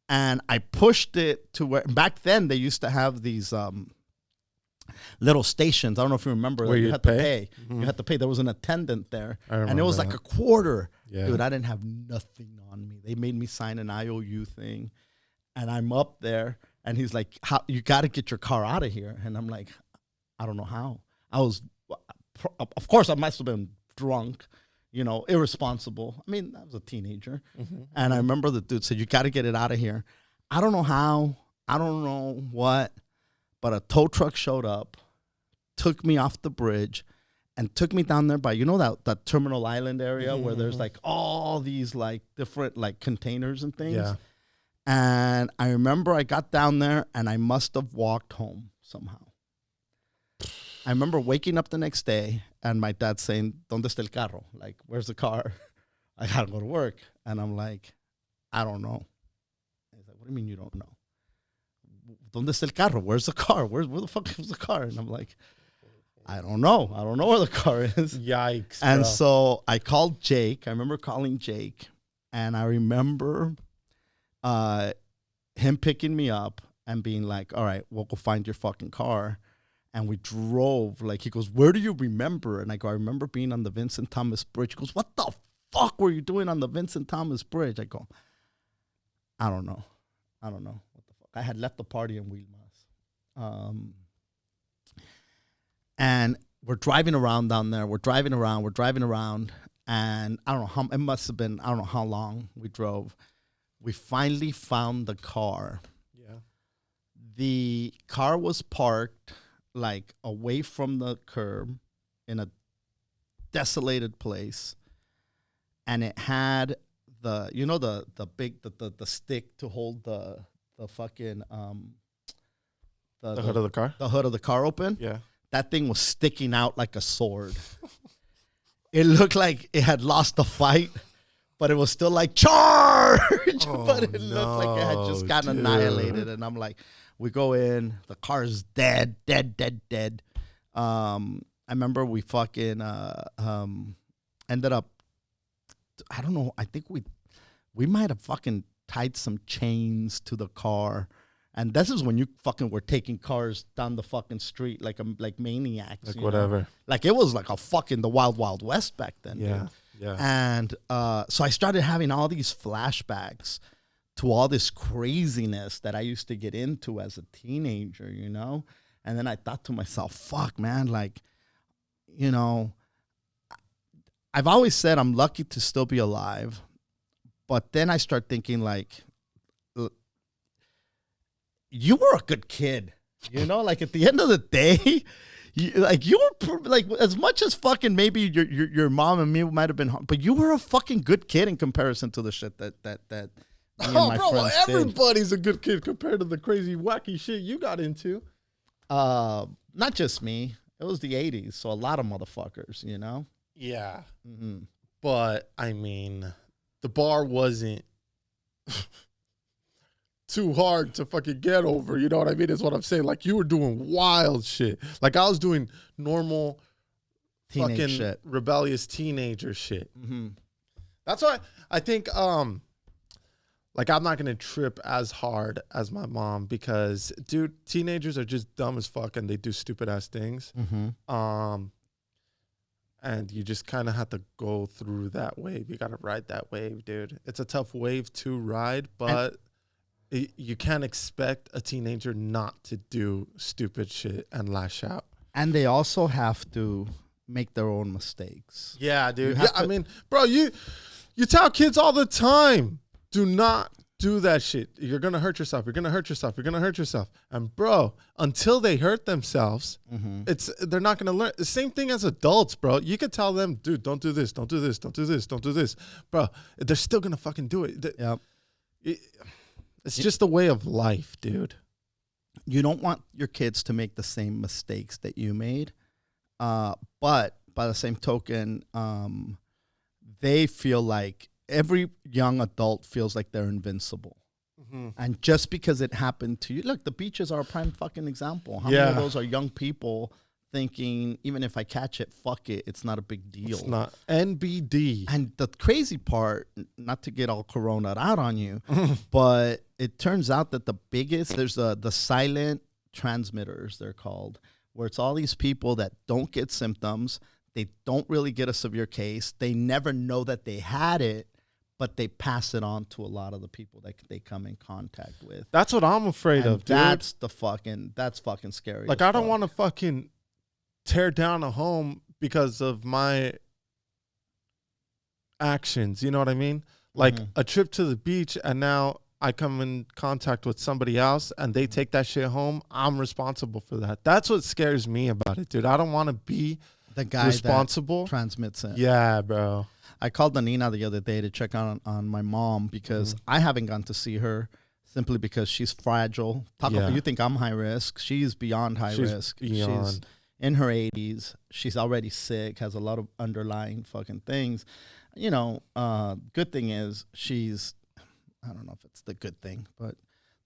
And I pushed it to where, back then they used to have these little stations. I don't know if you remember. Where that you you'd had to pay? pay. You had to pay. There was an attendant there. I And it remember was like that. a quarter. Yeah. Dude, I didn't have nothing on me. They made me sign an IOU thing. And I'm up there. And he's like, "How you got to get your car out of here." And I'm like, I don't know how. Of course, I must have been drunk. Irresponsible. I mean, I was a teenager. And I remember the dude said, you got to get it out of here. I don't know how. I don't know what. But a tow truck showed up, took me off the bridge, and took me down there by, that Terminal Island area where there's like all these like different like containers and things. Yeah. And I remember I got down there and I must have walked home somehow. I remember waking up the next day and my dad saying, ¿Dónde está el carro? Like, where's the car? I gotta go to work. And I'm like, I don't know. He's like, what do you mean you don't know? ¿Dónde está el carro? Where's the car? Where the fuck is the car? And I'm like, I don't know. I don't know where the car is. Yikes. And bro. so I called Jake. I remember calling Jake. And I remember him picking me up and being like, all right, we'll go find your fucking car. And we drove, like, he goes, where do you remember? And I go, I remember being on the Vincent Thomas Bridge. He goes, what the fuck were you doing on the Vincent Thomas Bridge? I go, I don't know. What the fuck? I had left the party in Wilmas. And we're driving around down there. We're driving around. And I don't know how, it must have been, I don't know how long we drove. We finally found the car. Yeah. The car was parked like away from the curb in a desolated place, and it had the big stick to hold the the fucking The hood of the car? the hood of the car open. Yeah. That thing was sticking out like a sword. It looked like it had lost the fight, but it was still like charge. But it looked like it had just gotten annihilated. And I'm like, we go in, the car's dead. I remember we fucking ended up, I don't know, I think we might have fucking tied some chains to the car. And this is when you fucking were taking cars down the fucking street like maniacs. Like whatever. Know? Like it was like a fucking the Wild Wild West back then. Yeah. Dude. Yeah. And so I started having all these flashbacks to all this craziness that I used to get into as a teenager, you know? And then I thought to myself, fuck, man, like, you know, I've always said I'm lucky to still be alive. But then I start thinking, like, you were a good kid, you know? Like, at the end of the day, you were, like, as much as fucking maybe your mom and me might have been, but you were a fucking good kid in comparison to the shit that me and my friends did. Everybody's a good kid compared to the crazy, wacky shit you got into. Not just me. It was the 80s, so a lot of motherfuckers, you know? Yeah. Mm-hmm. But, I mean, the bar wasn't too hard to fucking get over. You know what I mean? Is what I'm saying. Like, you were doing wild shit. Like, I was doing normal Teenage fucking shit. Rebellious teenager shit. Mm-hmm. That's why I think, like, I'm not going to trip as hard as my mom because, dude, teenagers are just dumb as fuck and they do stupid-ass things. Mm-hmm. And you just kind of have to go through that wave. You got to ride that wave, dude. It's a tough wave to ride, but you can't expect a teenager not to do stupid shit and lash out. And they also have to make their own mistakes. Yeah, dude. Yeah, I mean, bro, you tell kids all the time, do not do that shit. You're going to hurt yourself. You're going to hurt yourself. You're going to hurt yourself. And bro, until they hurt themselves, they're not going to learn. The same thing as adults, bro. You could tell them, dude, don't do this. Don't do this. Don't do this. Don't do this. Bro, they're still going to fucking do it. Yep. It's just the way of life, dude. You don't want your kids to make the same mistakes that you made. But by the same token, they feel like every young adult feels like they're invincible. Mm-hmm. And just because it happened to you, look, the beaches are a prime fucking example. How many of those are young people thinking, even if I catch it, fuck it, it's not a big deal. It's not. NBD. And the crazy part, not to get all corona'd out on you, but it turns out that the biggest, there's the silent transmitters, they're called, where it's all these people that don't get symptoms. They don't really get a severe case. They never know that they had it, but they pass it on to a lot of the people that they come in contact with. That's what I'm afraid of, dude. That's fucking scary. Like, I don't want to fucking tear down a home because of my actions. You know what I mean? Like a trip to the beach and now I come in contact with somebody else and they take that shit home. I'm responsible for that. That's what scares me about it, dude. I don't want to be the guy responsible that transmits it. Yeah, bro. I called Nina the other day to check on my mom because I haven't gone to see her simply because she's fragile. You think I'm high risk. She's beyond high risk. Beyond. She's in her 80s. She's already sick, has a lot of underlying fucking things. You know, good thing is I don't know if it's the good thing, but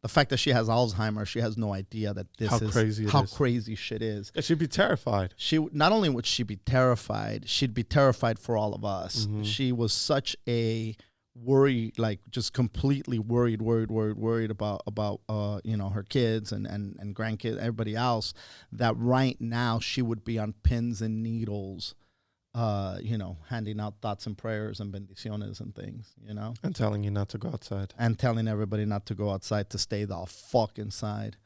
the fact that she has Alzheimer's, she has no idea that this is how crazy shit is. She'd be terrified. Not only would she be terrified, she'd be terrified for all of us. She was such a worry, like just completely worried about you know, her kids and grandkids, everybody else, that right now she would be on pins and needles, you know, handing out thoughts and prayers and bendiciones and things, you know. And telling you not to go outside. And telling everybody not to go outside, to stay the fuck inside.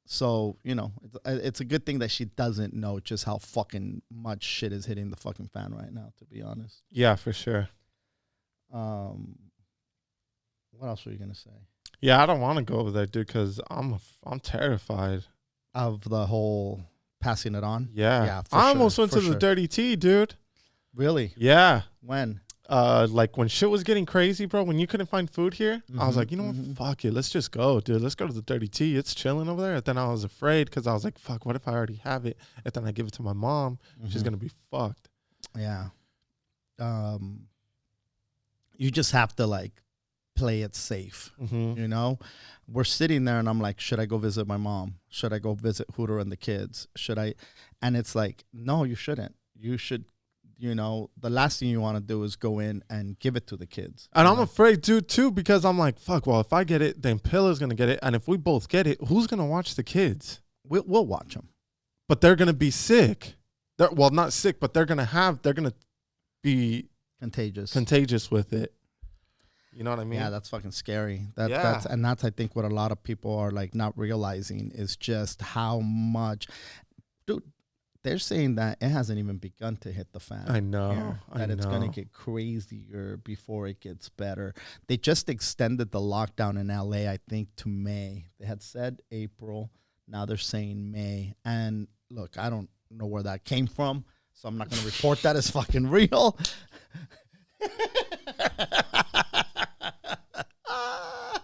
So, you know, it's a good thing that she doesn't know just how fucking much shit is hitting the fucking fan right now, to be honest. Yeah, for sure. What else were you going to say? Yeah, I don't want to go over there, dude, because I'm terrified. Of the whole passing it on? Yeah. Yeah, I almost went to the Dirty Tea, dude. Really? Yeah. When? like when shit was getting crazy, bro, when you couldn't find food here, I was like, you know what? Fuck it. Let's just go, dude. Let's go to the Dirty Tea. It's chilling over there. And then I was afraid because I was like, fuck, what if I already have it? And then I give it to my mom. She's going to be fucked. Yeah. You just have to like play it safe. You know, we're sitting there and I'm like, should I go visit my mom? Should I go visit Hooter and the kids? Should I? And it's like, no, you shouldn't. You should. You know, the last thing you want to do is go in and give it to the kids. And I'm afraid, dude, too, because I'm like, fuck, well, if I get it, then Pilla's going to get it. And if we both get it, who's going to watch the kids? We'll watch them. But they're going to be sick. Well, not sick, but they're going to be contagious with it. You know what I mean? Yeah, that's fucking scary. That's I think what a lot of people are like not realizing is just how much, dude. They're saying that it hasn't even begun to hit the fan. I know. That it's going to get crazier before it gets better. They just extended the lockdown in LA, I think, to May. They had said April. Now they're saying May. And look, I don't know where that came from, so I'm not going to report that as fucking real.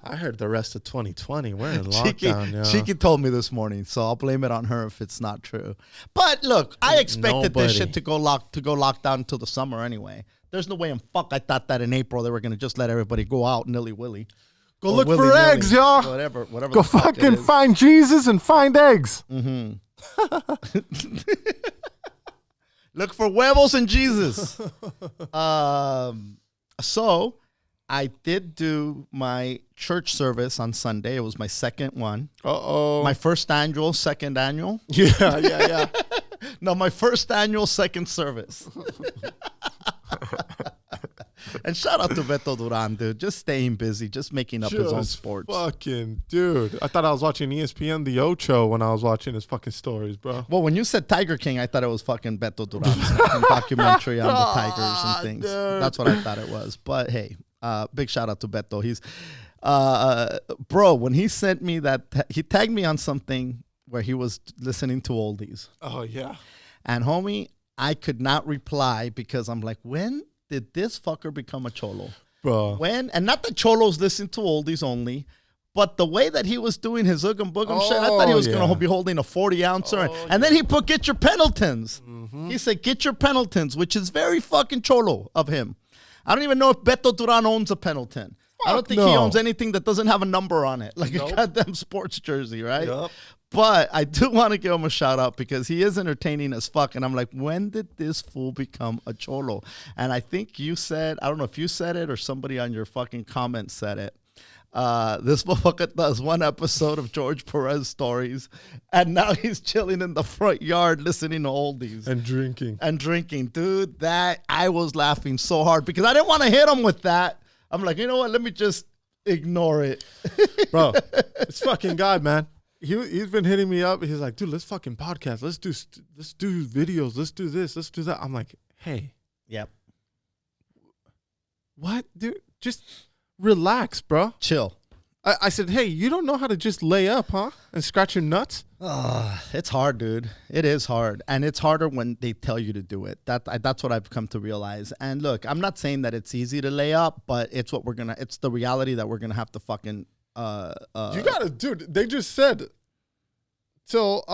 I heard the rest of 2020. We're in lockdown now. Chiki told me this morning, so I'll blame it on her if it's not true. But look, I expected this shit to go lockdown until the summer anyway. There's no way in fuck I thought that in April they were gonna just let everybody go out nilly-willy. Go look for eggs, y'all. Whatever. Go fucking find Jesus and find eggs. Look for huevos and Jesus. So I did do my church service on Sunday. It was my second one. My first annual, second annual. Yeah. No, my first annual, second service. And shout out to Beto Duran, dude. Just staying busy, just making up his own sports. Fucking dude. I thought I was watching ESPN The Ocho when I was watching his fucking stories, bro. Well, when you said Tiger King, I thought it was fucking Beto Duran's fucking documentary on the tigers and things. Dude. That's what I thought it was. But hey, big shout out to Beto. He's, bro, when he sent me that, he tagged me on something where he was listening to oldies. Oh, yeah. And homie, I could not reply because I'm like, when did this fucker become a cholo? Bro. When? And not that cholos listen to oldies only, but the way that he was doing his Oogum Boogum shit, I thought he was going to be holding a 40-ouncer. And then he put, get your Pendletons. He said, get your Pendletons, which is very fucking cholo of him. I don't even know if Beto Duran owns a Pendleton. I don't think he owns anything that doesn't have a number on it, like a goddamn sports jersey, right? Yep. But I do want to give him a shout out because he is entertaining as fuck. And I'm like, when did this fool become a cholo? And I think you said, I don't know if you said it or somebody on your fucking comment said it. This motherfucker does one episode of George Perez stories, and now he's chilling in the front yard listening to oldies. And drinking. Dude, that I was laughing so hard because I didn't want to hit him with that. I'm like, you know what? Let me just ignore it. Bro, this fucking guy, man. He's been hitting me up. He's like, dude, let's fucking podcast. Let's do videos. Let's do this. Let's do that. I'm like, hey. Yep. What, dude? Just relax, bro. Chill. I said, hey, you don't know how to just lay up, huh? And scratch your nuts? It's hard, dude. It is hard. And it's harder when they tell you to do it. That's what I've come to realize. And look, I'm not saying that it's easy to lay up, but it's the reality that we're going to have to fucking you gotta, dude. They just said till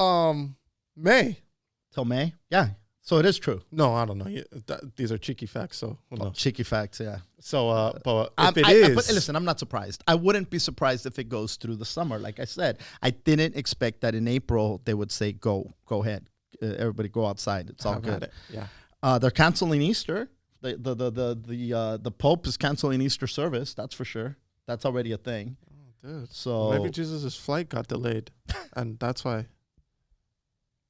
May. Till May, yeah. So it is true. No, I don't know. These are cheeky facts. So cheeky facts, yeah. So, but if it is, but listen, I'm not surprised. I wouldn't be surprised if it goes through the summer. Like I said, I didn't expect that in April they would say go ahead, everybody go outside. It's all good. Yeah. They're canceling Easter. The Pope is canceling Easter service. That's for sure. That's already a thing. Dude, so maybe Jesus' flight got delayed, and that's why.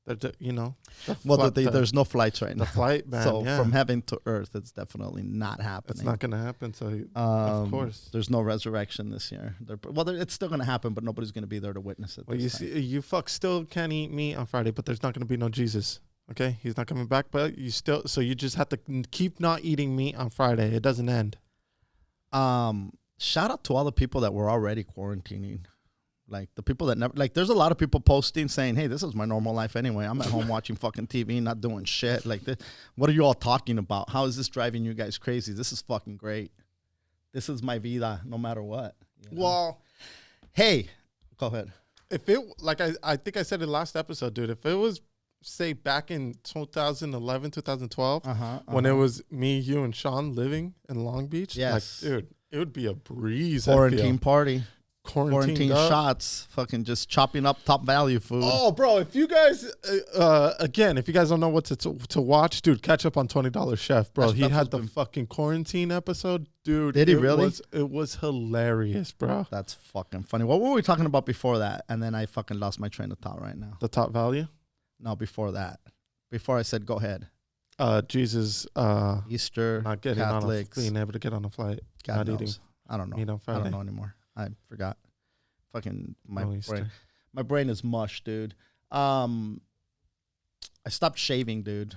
There's no flights right now. The flight ban, so from heaven to earth, it's definitely not happening. It's not going to happen. So of course, there's no resurrection this year. It's still going to happen, but nobody's going to be there to witness it. Well, you still can't eat meat on Friday, but there's not going to be no Jesus. Okay, he's not coming back, but you just have to keep not eating meat on Friday. It doesn't end. Shout out to all the people that were already quarantining. Like the people that never, like, there's a lot of people posting saying, hey, this is my normal life anyway. I'm at home watching fucking TV, not doing shit. Like, what are you all talking about? How is this driving you guys crazy? This is fucking great. This is my vida, no matter what. You know? Well, hey, go ahead. if it, like I think I said in the last episode, dude, if it was, say, back in 2011, 2012, when it was me, you, and Sean living in Long Beach, Yes. like, dude, it would be a breeze. Quarantine party. Quarantine shots, fucking just chopping up top value food. Oh, bro, if you guys, again, if you guys don't know what to watch, dude, catch up on $20 Chef, bro. He had the fucking quarantine episode, dude. Did he really? It was hilarious, bro. That's fucking funny. What were we talking about before that? And then I fucking lost my train of thought right now. The top value? No, before that. Before I said, go ahead. Jesus, Easter, not getting Catholics, being able to get on a flight, God not knows. eating. I don't know. meat on I don't Friday. know anymore. I forgot. Fucking my No Easter. brain. My brain is mush, dude. I stopped shaving, dude.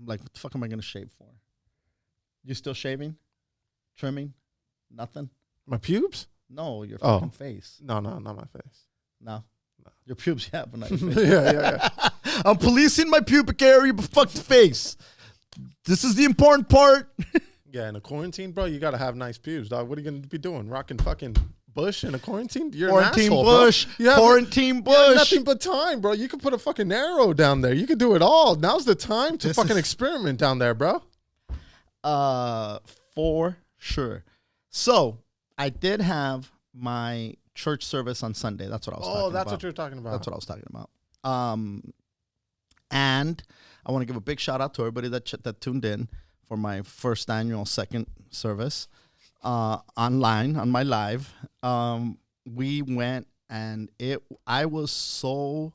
I'm like, what the fuck am I gonna shave for? You still shaving? Trimming? Nothing? My pubes? No, your Oh. fucking face. No, not my face. No. Your pubes, yeah, but not your face. yeah. I'm policing my pubic area, but fuck the face. This is the important part. Yeah, in a quarantine, bro, you gotta have nice pubes, dog. What are you gonna be doing? Rocking fucking bush in a quarantine? You're Quarantine an asshole, bush. bro. You have Quarantine you have bush. nothing but time, bro. You could put a fucking arrow down there. You could do it all. Now's the time to This fucking is- experiment down there, bro. For sure. So I did have my church service on Sunday. That's what I was talking about. Oh, that's what you're talking about. That's what I was talking about. And I want to give a big shout out to everybody that tuned in for my first annual second service online on my live. We went and I was so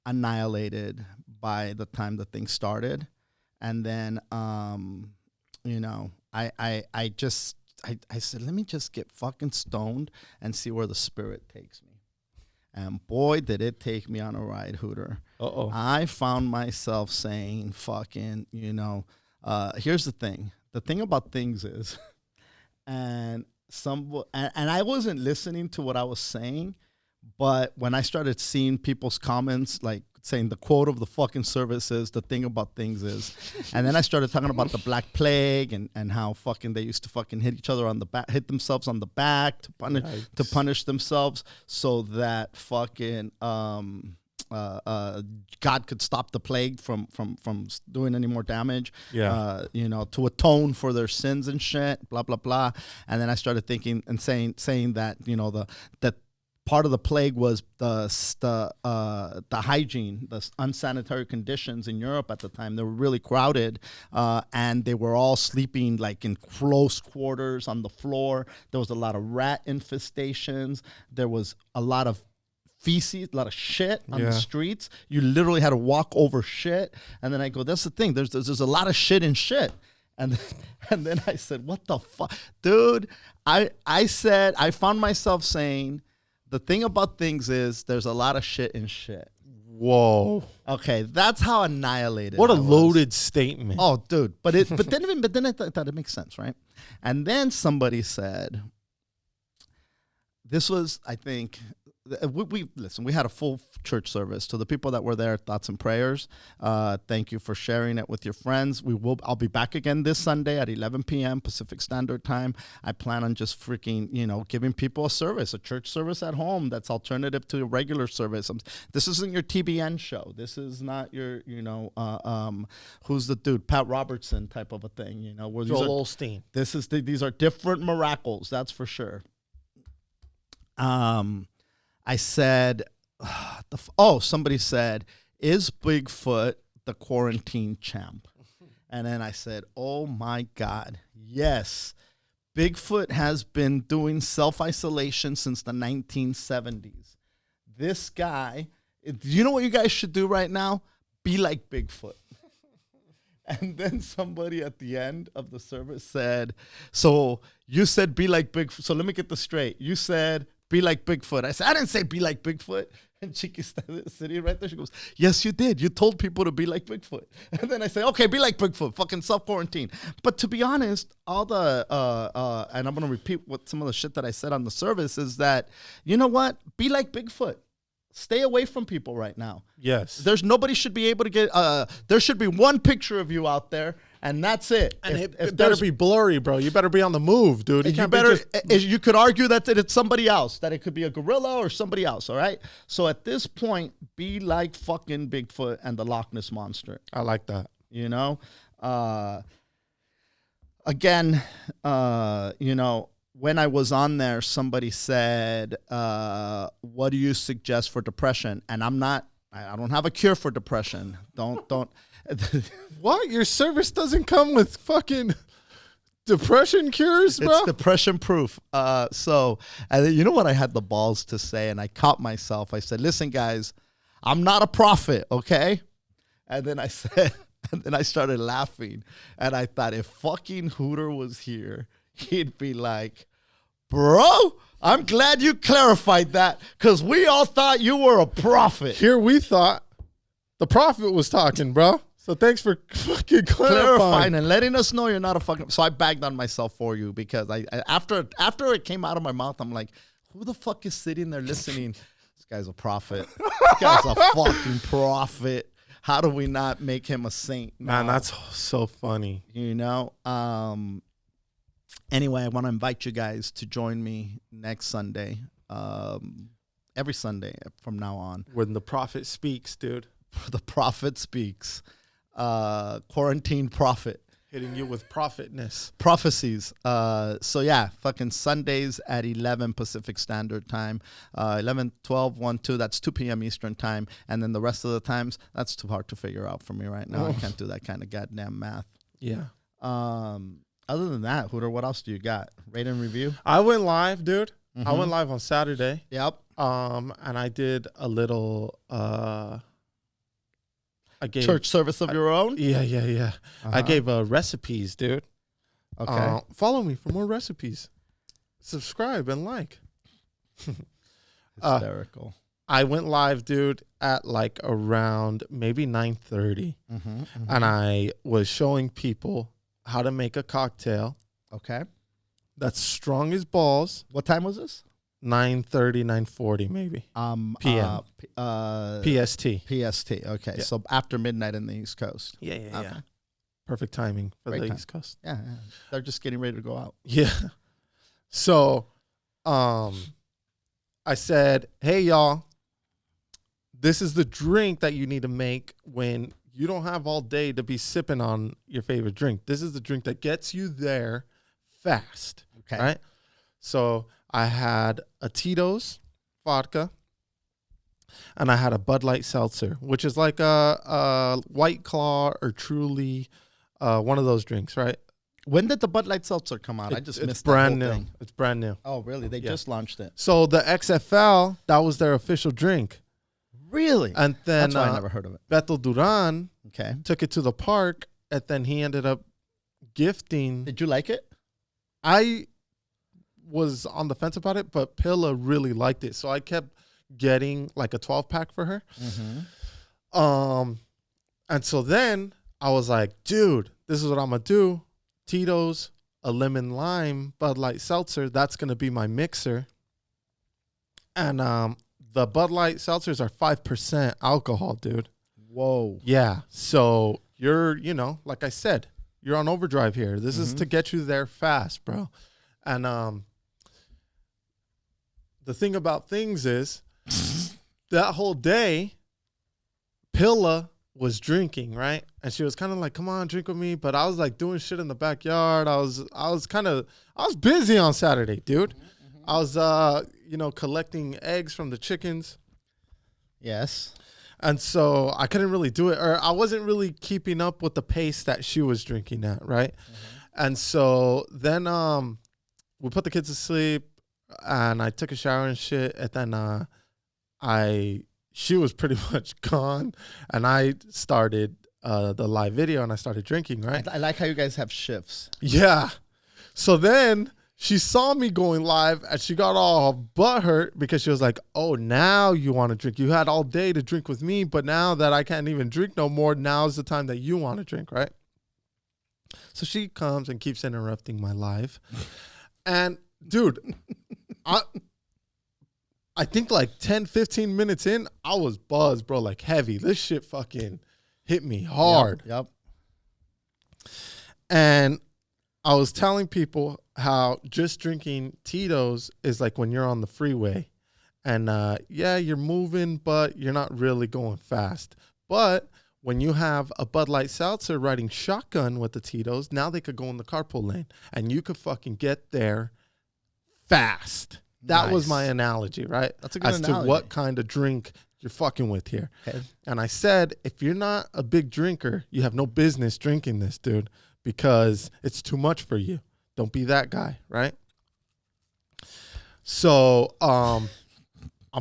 annihilated by the time the thing started. And then, you know, I said, let me just get fucking stoned and see where the spirit takes me. And boy, did it take me on a ride, Hooter. Uh-oh. I found myself saying, fucking, you know, here's the thing. The thing about things is, and I wasn't listening to what I was saying, but when I started seeing people's comments, like saying the quote of the fucking service is, the thing about things is, and then I started talking about the Black Plague and how fucking they used to fucking hit each other on the back, hit themselves on the back to punish themselves so that fucking God could stop the plague from doing any more damage. Yeah. You know, to atone for their sins and shit, blah blah blah. And then I started thinking and saying that, you know, that part of the plague was the hygiene, the unsanitary conditions in Europe at the time. They were really crowded, and they were all sleeping like in close quarters on the floor. There was a lot of rat infestations. There was a lot of feces, a lot of shit on the streets. You literally had to walk over shit. And then I go, that's the thing. There's a lot of shit in shit. And then I said, what the fuck? Dude, I found myself saying, the thing about things is there's a lot of shit in shit. Whoa. Okay, that's how annihilated. What a I was. loaded statement. Oh, dude. But then I thought it makes sense, right? And then somebody said, this was, I think, we had a full church service. To the people that were there, thoughts and prayers. Thank you for sharing it with your friends. I'll be back again this Sunday at 11 p.m. Pacific Standard Time. I plan on just freaking, you know, giving people a service, a church service at home that's alternative to a regular service. This isn't your TBN show. This is not your, you know, who's the dude, Pat Robertson type of a thing. You know, where Joel Osteen. these are different miracles. That's for sure. I said, somebody said, is Bigfoot the quarantine champ? And then I said, oh my God, yes. Bigfoot has been doing self-isolation since the 1970s. This guy, you know what you guys should do right now? Be like Bigfoot. And then somebody at the end of the service said, so you said be like Bigfoot. So let me get this straight. You said, be like Bigfoot. I said, I didn't say be like Bigfoot. And Chiki's sitting right there. She goes, yes, you did. You told people to be like Bigfoot. And then I say, okay, be like Bigfoot. Fucking self-quarantine. But to be honest, all the, and I'm going to repeat what some of the shit that I said on the service is that, you know what? Be like Bigfoot. Stay away from people right now. Yes. There's nobody should be able to get, there should be one picture of you out there, and that's it. And if it better be blurry, bro. You better be on the move, dude. You could argue that it's somebody else, that it could be a gorilla or somebody else, all right? So at this point, be like fucking Bigfoot and the Loch Ness Monster. I like that. You know? Again, you know, when I was on there, somebody said, what do you suggest for depression? And I don't have a cure for depression. Don't. What? Your service doesn't come with fucking depression cures, bro? It's depression proof. So, and you know what I had the balls to say, and I caught myself. I said, listen, guys, I'm not a prophet, okay? And then I said, and then I started laughing. And I thought, if fucking Hooter was here, he'd be like, bro, I'm glad you clarified that, because we all thought you were a prophet. Here we thought the prophet was talking, bro. So thanks for fucking clarifying and letting us know you're not a fucking. So I bagged on myself for you, because I after it came out of my mouth, I'm like, who the fuck is sitting there listening? This guy's a prophet. This guy's a fucking prophet. How do we not make him a saint? Man, that's so funny. You know? Anyway, I want to invite you guys to join me next Sunday. Every Sunday from now on. When the prophet speaks, dude. The prophet speaks. Quarantine prophet. Hitting you with prophetness. Prophecies. So yeah, fucking Sundays at 11 Pacific Standard Time. 11, 12, 1, 2, that's 2 p.m. Eastern Time. And then the rest of the times, that's too hard to figure out for me right now. I can't do that kind of goddamn math. Yeah. Other than that, Hooter, what else do you got? Rate and review? I went live, dude. I went live on Saturday. Yep. And I did a little I gave church service of your own? Yeah. I gave recipes, dude. Okay. Follow me for more recipes. Subscribe and like. Hysterical. I went live, dude, at like around maybe 9:30. And I was showing people how to make a cocktail. Okay. That's strong as balls. What time was this? 9:30, 9:40 maybe. PM. PST. PST. Okay. Yeah. So after midnight in the East Coast. Yeah. Perfect timing for Great the time. East Coast. Yeah. They're just getting ready to go out. Yeah. So, I said, hey, y'all, this is the drink that you need to make when you don't have all day to be sipping on your favorite drink. This is the drink that gets you there fast. Okay. Right? So I had a Tito's vodka and I had a Bud Light seltzer, which is like a White Claw or Truly, one of those drinks, right? When did the Bud Light seltzer come out? I just missed brand that whole new. thing. It's brand new. Oh, really? They just launched it. So the XFL, that was their official drink. Really? And then That's why I never heard of it. Beto Duran Okay. took it to the park, and then he ended up gifting. Did you like it? I was on the fence about it, but Pilla really liked it. So I kept getting like a 12-pack for her. And so then I was like, dude, this is what I'm going to do. Tito's, a lemon lime Bud Light seltzer. That's going to be my mixer. And the Bud Light seltzers are 5% alcohol, dude. Whoa. Yeah. So you're, like I said, you're on overdrive here. This is to get you there fast, bro. And the thing about things is that whole day, Pilla was drinking, right? And she was kind of like, come on, drink with me. But I was like doing shit in the backyard. I was busy on Saturday, dude. I was, collecting eggs from the chickens. Yes. And so I couldn't really do it, or I wasn't really keeping up with the pace that she was drinking at, right? And so then we put the kids to sleep, and I took a shower and shit, and then she was pretty much gone, and I started the live video, and I started drinking, right? I like how you guys have shifts. Yeah. So then she saw me going live and she got all butthurt because she was like, oh, now you want to drink. You had all day to drink with me, but now that I can't even drink no more, now's the time that you want to drink, right? So she comes and keeps interrupting my live. And, dude, I think like 10, 15 minutes in, I was buzzed, bro, like heavy. This shit fucking hit me hard. Yep. And I was telling people how just drinking Tito's is like when you're on the freeway and yeah, you're moving, but you're not really going fast. But when you have a Bud Light Seltzer riding shotgun with the Tito's, now they could go in the carpool lane and you could fucking get there fast. That was my analogy, right? That's a good analogy. As to what kind of drink you're fucking with here. Okay. And I said, if you're not a big drinker, you have no business drinking this, dude, because it's too much for you. Don't be that guy, right? So I'm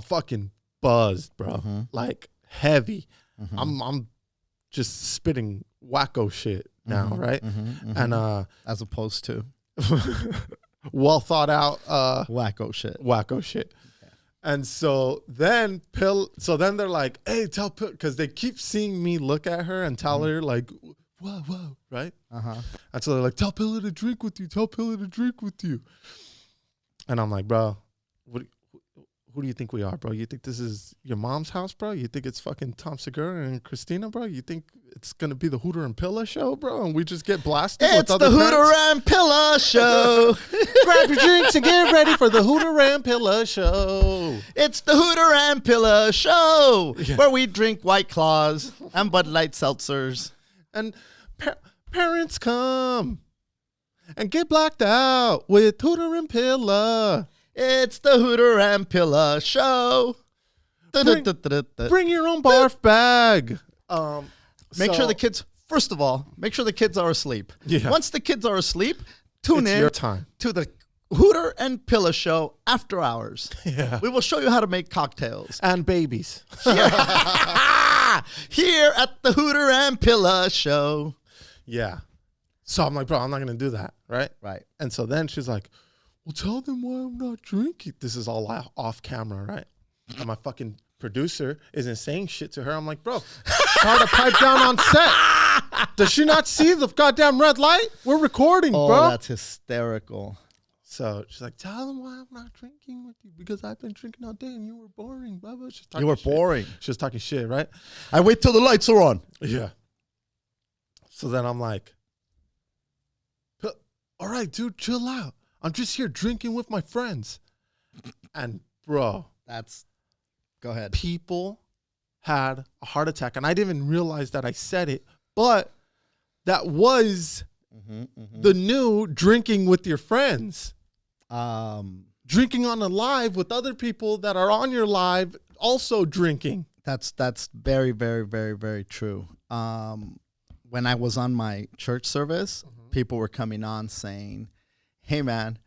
fucking buzzed, bro. Mm-hmm. Like heavy. Mm-hmm. I'm just spitting wacko shit now, right? Mm-hmm. And as opposed to well thought out wacko shit. Wacko shit. Okay. And so then they're like, hey, tell Pill, because they keep seeing me look at her and tell her like, whoa, right? Uh-huh. And so they're like, tell Pilla to drink with you. Tell Pilla to drink with you. And I'm like, bro, who do you think we are, bro? You think this is your mom's house, bro? You think it's fucking Tom Segura and Christina, bro? You think it's going to be the Hooter and Pilla show, bro? And we just get blasted with It's other the parents? Hooter and Pilla show. Grab your drinks and get ready for the Hooter and Pilla show. It's the Hooter and Pilla show, where we drink White Claws and Bud Light seltzers. And parents come and get blacked out with Hooter and Pilla. It's the Hooter and Pilla show. Bring your own barf bag. Make sure the kids, first of all, make sure the kids are asleep. Yeah. Once the kids are asleep, tune in your time to the Hooter and Pilla show after hours. Yeah. We will show you how to make cocktails. And babies. Here at the Hooter and Pilla show. Yeah. So I'm like, bro, I'm not going to do that. Right? Right. And so then she's like, well, tell them why I'm not drinking. This is all off camera, right? And my fucking producer isn't saying shit to her. I'm like, bro, tell her to pipe down on set. Does she not see the goddamn red light? We're recording, bro. Oh, that's hysterical. So she's like, tell them why I'm not drinking with you because I've been drinking all day and you were boring, blah, blah. You were boring. She was talking shit, right? I wait till the lights are on. Yeah. So then I'm like, all right, dude, chill out. I'm just here drinking with my friends. And, bro. Go ahead. People had a heart attack. And I didn't even realize that I said it. But that was the new drinking with your friends. Drinking on a live with other people that are on your live also drinking. That's very, very, very, very true. When I was on my church service, people were coming on saying, hey, man,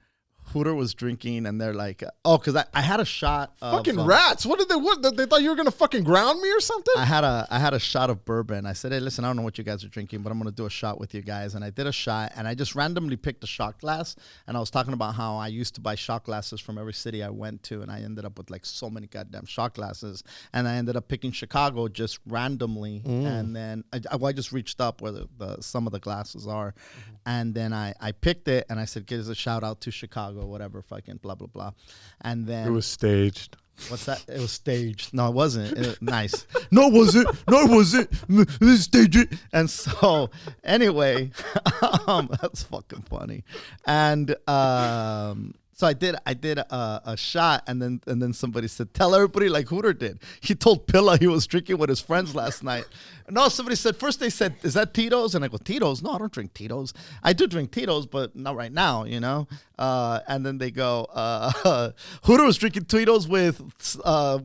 Hooter was drinking, and they're like, oh, because I had a shot of... Fucking rats. What? They thought you were going to fucking ground me or something? I had a shot of bourbon. I said, hey, listen, I don't know what you guys are drinking, but I'm going to do a shot with you guys. And I did a shot, and I just randomly picked a shot glass, and I was talking about how I used to buy shot glasses from every city I went to, and I ended up with like so many goddamn shot glasses, and I ended up picking Chicago just randomly, and then I just reached up where some of the glasses are, and then I picked it, and I said, give us a shout out to Chicago, whatever, fucking blah, blah, blah. And then... It was staged. What's that? It was staged. No, it wasn't. Nice. No, was it? No, it wasn't. It was staged. And so, anyway, that's fucking funny. And so I did a shot, and then somebody said, tell everybody like Hooter did. He told Pilla he was drinking with his friends last night. No, somebody said, first they said, is that Tito's? And I go, Tito's? No, I don't drink Tito's. I do drink Tito's, but not right now, you know? And then they go, Hooter was drinking Tito's with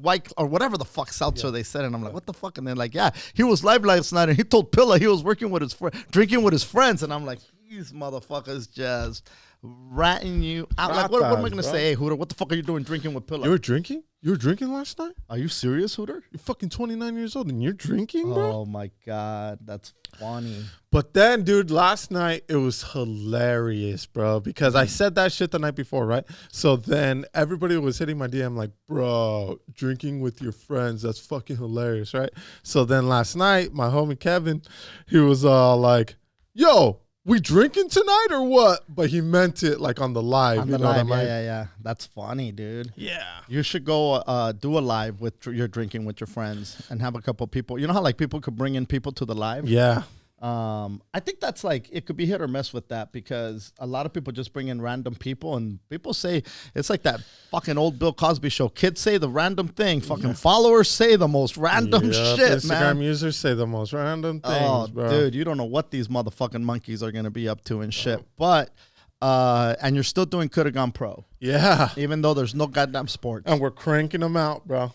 white, or whatever the fuck seltzer they said. And I'm like, what the fuck? And they're like, yeah, he was live last night, and he told Pilla he was working with his drinking with his friends. And I'm like, these motherfuckers just ratting you out. Like, what am I going to say? Hey, Hooter, what the fuck are you doing drinking with Pilla? You were drinking? You were drinking last night? Are you serious, Hooter? You're fucking 29 years old and you're drinking, bro? Oh my God, that's funny. But then, dude, last night it was hilarious, bro, because I said that shit the night before, right? So then everybody was hitting my DM like, bro, drinking with your friends, that's fucking hilarious, right? So then last night, my homie Kevin, he was like, yo, we drinking tonight or what? But he meant it like on the live. On the live, yeah. That's funny, dude. Yeah. You should go do a live with your drinking with your friends and have a couple people. You know how like people could bring in people to the live? Yeah. I think that's like, it could be hit or miss with that because a lot of people just bring in random people and people say, it's like that fucking old Bill Cosby show. Kids say the random thing. Fucking followers say the most random shit, Instagram man. users say the most random things, Oh, bro. dude, you don't know what these motherfucking monkeys are going to be up to and shit. But, and you're still doing Coulda Gone Pro. Yeah. Even though there's no goddamn sports. And we're cranking them out, bro.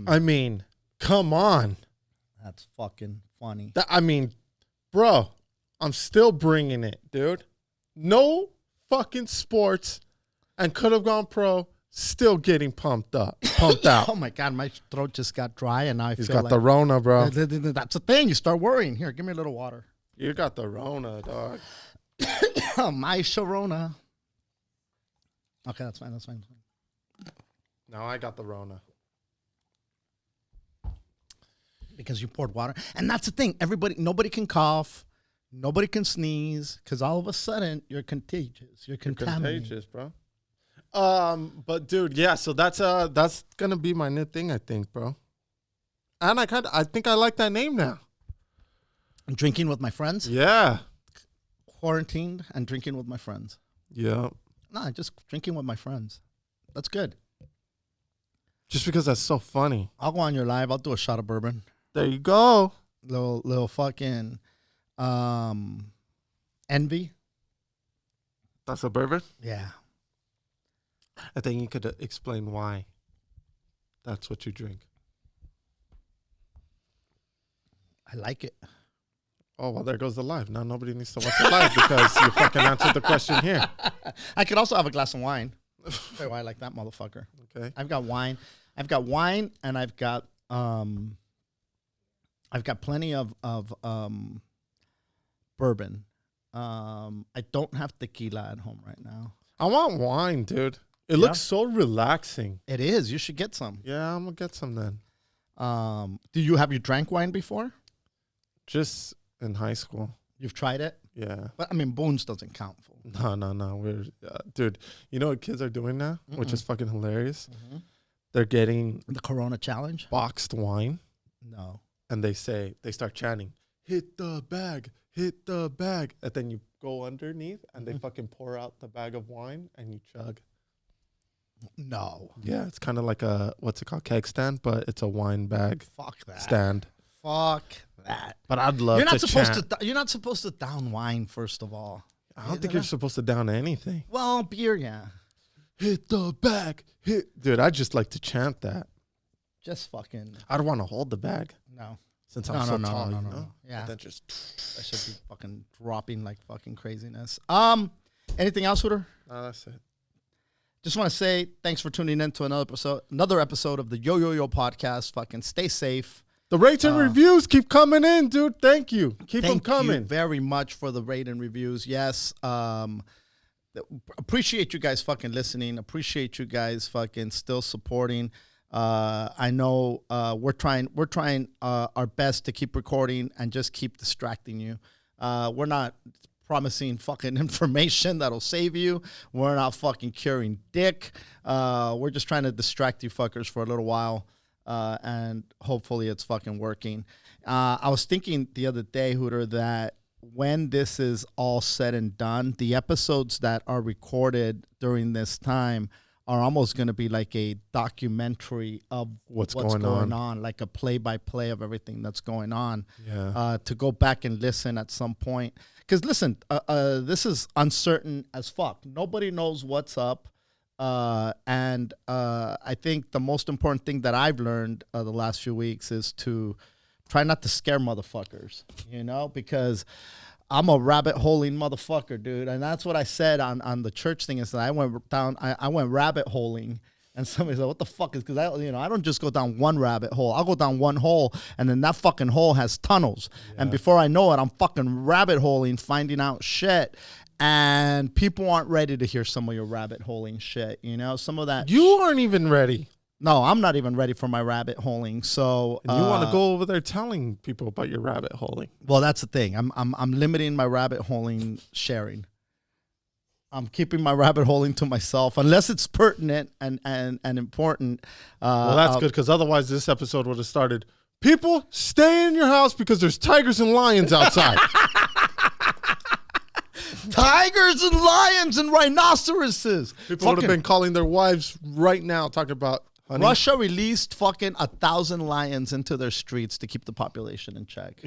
I mean, come on. That's fucking funny. I mean, bro, I'm still bringing it, dude. No fucking sports and could have gone pro, still getting pumped out. Oh my God, my throat just got dry and now I He's feel got like the Rona, bro. that's the thing. You start worrying. Here, give me a little water. You got the Rona, dog. My Sharona. Okay, that's fine. Now I got the Rona. Because you poured water. And that's the thing. Nobody can cough. Nobody can sneeze. Because all of a sudden, you're contagious. You're contaminated. Contagious, bro. But dude, yeah, so that's gonna be my new thing, I think, bro. And I think I like that name now. I'm drinking with my friends. Yeah. Quarantined and drinking with my friends. Yeah. No, just drinking with my friends. That's good. Just because that's so funny. I'll go on your live. I'll do a shot of bourbon. There you go. Little fucking envy. That's a bourbon? Yeah. I think you could explain why that's what you drink. I like it. Oh, well, there goes the live. Now nobody needs to watch the live because you fucking answered the question here. I could also have a glass of wine. Tell you why I like that motherfucker. Okay. I've got wine and I've got plenty of bourbon. I don't have tequila at home right now. I want wine, dude. It looks so relaxing. It is. You should get some. Yeah, I'm going to get some then. Have you drank wine before? Just in high school. You've tried it? Yeah. But I mean, Boone's doesn't count. No. We're dude, you know what kids are doing now, which is fucking hilarious? Mm-hmm. They're getting The Corona challenge? boxed wine. No. And they start chanting, hit the bag. And then you go underneath and they fucking pour out the bag of wine and you chug. No. Yeah, it's kind of like a, what's it called, keg stand, but it's a wine bag Fuck that. stand. Fuck that. But I'd love You're not to supposed chant. to. You're not supposed to down wine. First of all, I don't think you're supposed to down anything. well, beer, yeah. Hit the bag. Dude, I just like to chant that. Just fucking I don't want to hold the bag no. since I'm so tall, you know? No. Yeah, But then just that should be fucking dropping like fucking craziness. Anything else, Hooter? no, that's it. Just want to say thanks for tuning in to another episode of the YoYoYo podcast. Fucking stay safe. The rates and reviews keep coming in, dude. Thank you. Keep them Thank you coming. very much for the rate and reviews. Yes. Appreciate you guys fucking listening. Appreciate you guys fucking still supporting. I know we're trying our best to keep recording and just keep distracting you. We're not promising fucking information that'll save you. We're not fucking curing dick. We're just trying to distract you fuckers for a little while. And hopefully it's fucking working. I was thinking the other day, Hooter, that when this is all said and done, the episodes that are recorded during this time are almost going to be like a documentary of what's going on, like a play-by-play of everything that's going on. Yeah. To go back and listen at some point. Because listen, this is uncertain as fuck. Nobody knows what's up. And I think the most important thing that I've learned the last few weeks is to try not to scare motherfuckers, you know, because I'm a rabbit holing motherfucker, dude. And that's what I said on the church thing is that I went rabbit holing And somebody's like, what the fuck is, because I don't just go down one rabbit hole. I'll go down one hole, and then that fucking hole has tunnels. Yeah. And before I know it, I'm fucking rabbit holing, finding out shit. And people aren't ready to hear some of your rabbit holing shit. Some of that. You aren't even ready. No, I'm not even ready for my rabbit holing. So and you want to go over there telling people about your rabbit holing. Well, that's the thing. I'm limiting my rabbit holing sharing. I'm keeping my rabbit holing to myself unless it's pertinent and important. Well, that's good, because otherwise this episode would have started. People, stay in your house because there's tigers and lions outside. Tigers and lions and rhinoceroses. People would have been calling their wives right now, talking about, honey. Russia released fucking 1,000 lions into their streets to keep the population in check.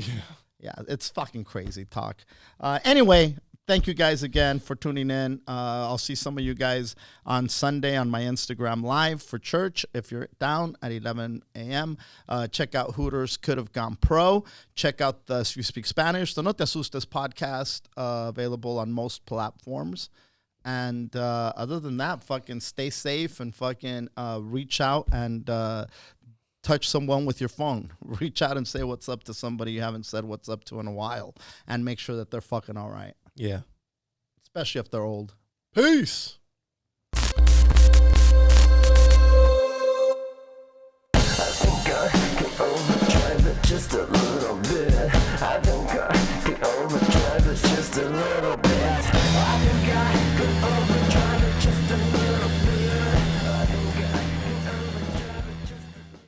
Yeah, it's fucking crazy talk. Anyway, thank you guys again for tuning in. I'll see some of you guys on Sunday on my Instagram Live for church. If you're down at 11 a.m., check out Hooters Could Have Gone Pro. Check out the You Speak Spanish, the No Te Asustes podcast, available on most platforms. And other than that, fucking stay safe and fucking reach out and touch someone with your phone. Reach out and say what's up to somebody you haven't said what's up to in a while. And make sure that they're fucking all right. Yeah. Especially if they're old. Peace. I think I could overdrive it just a little bit. I think I could overdrive it just a little bit.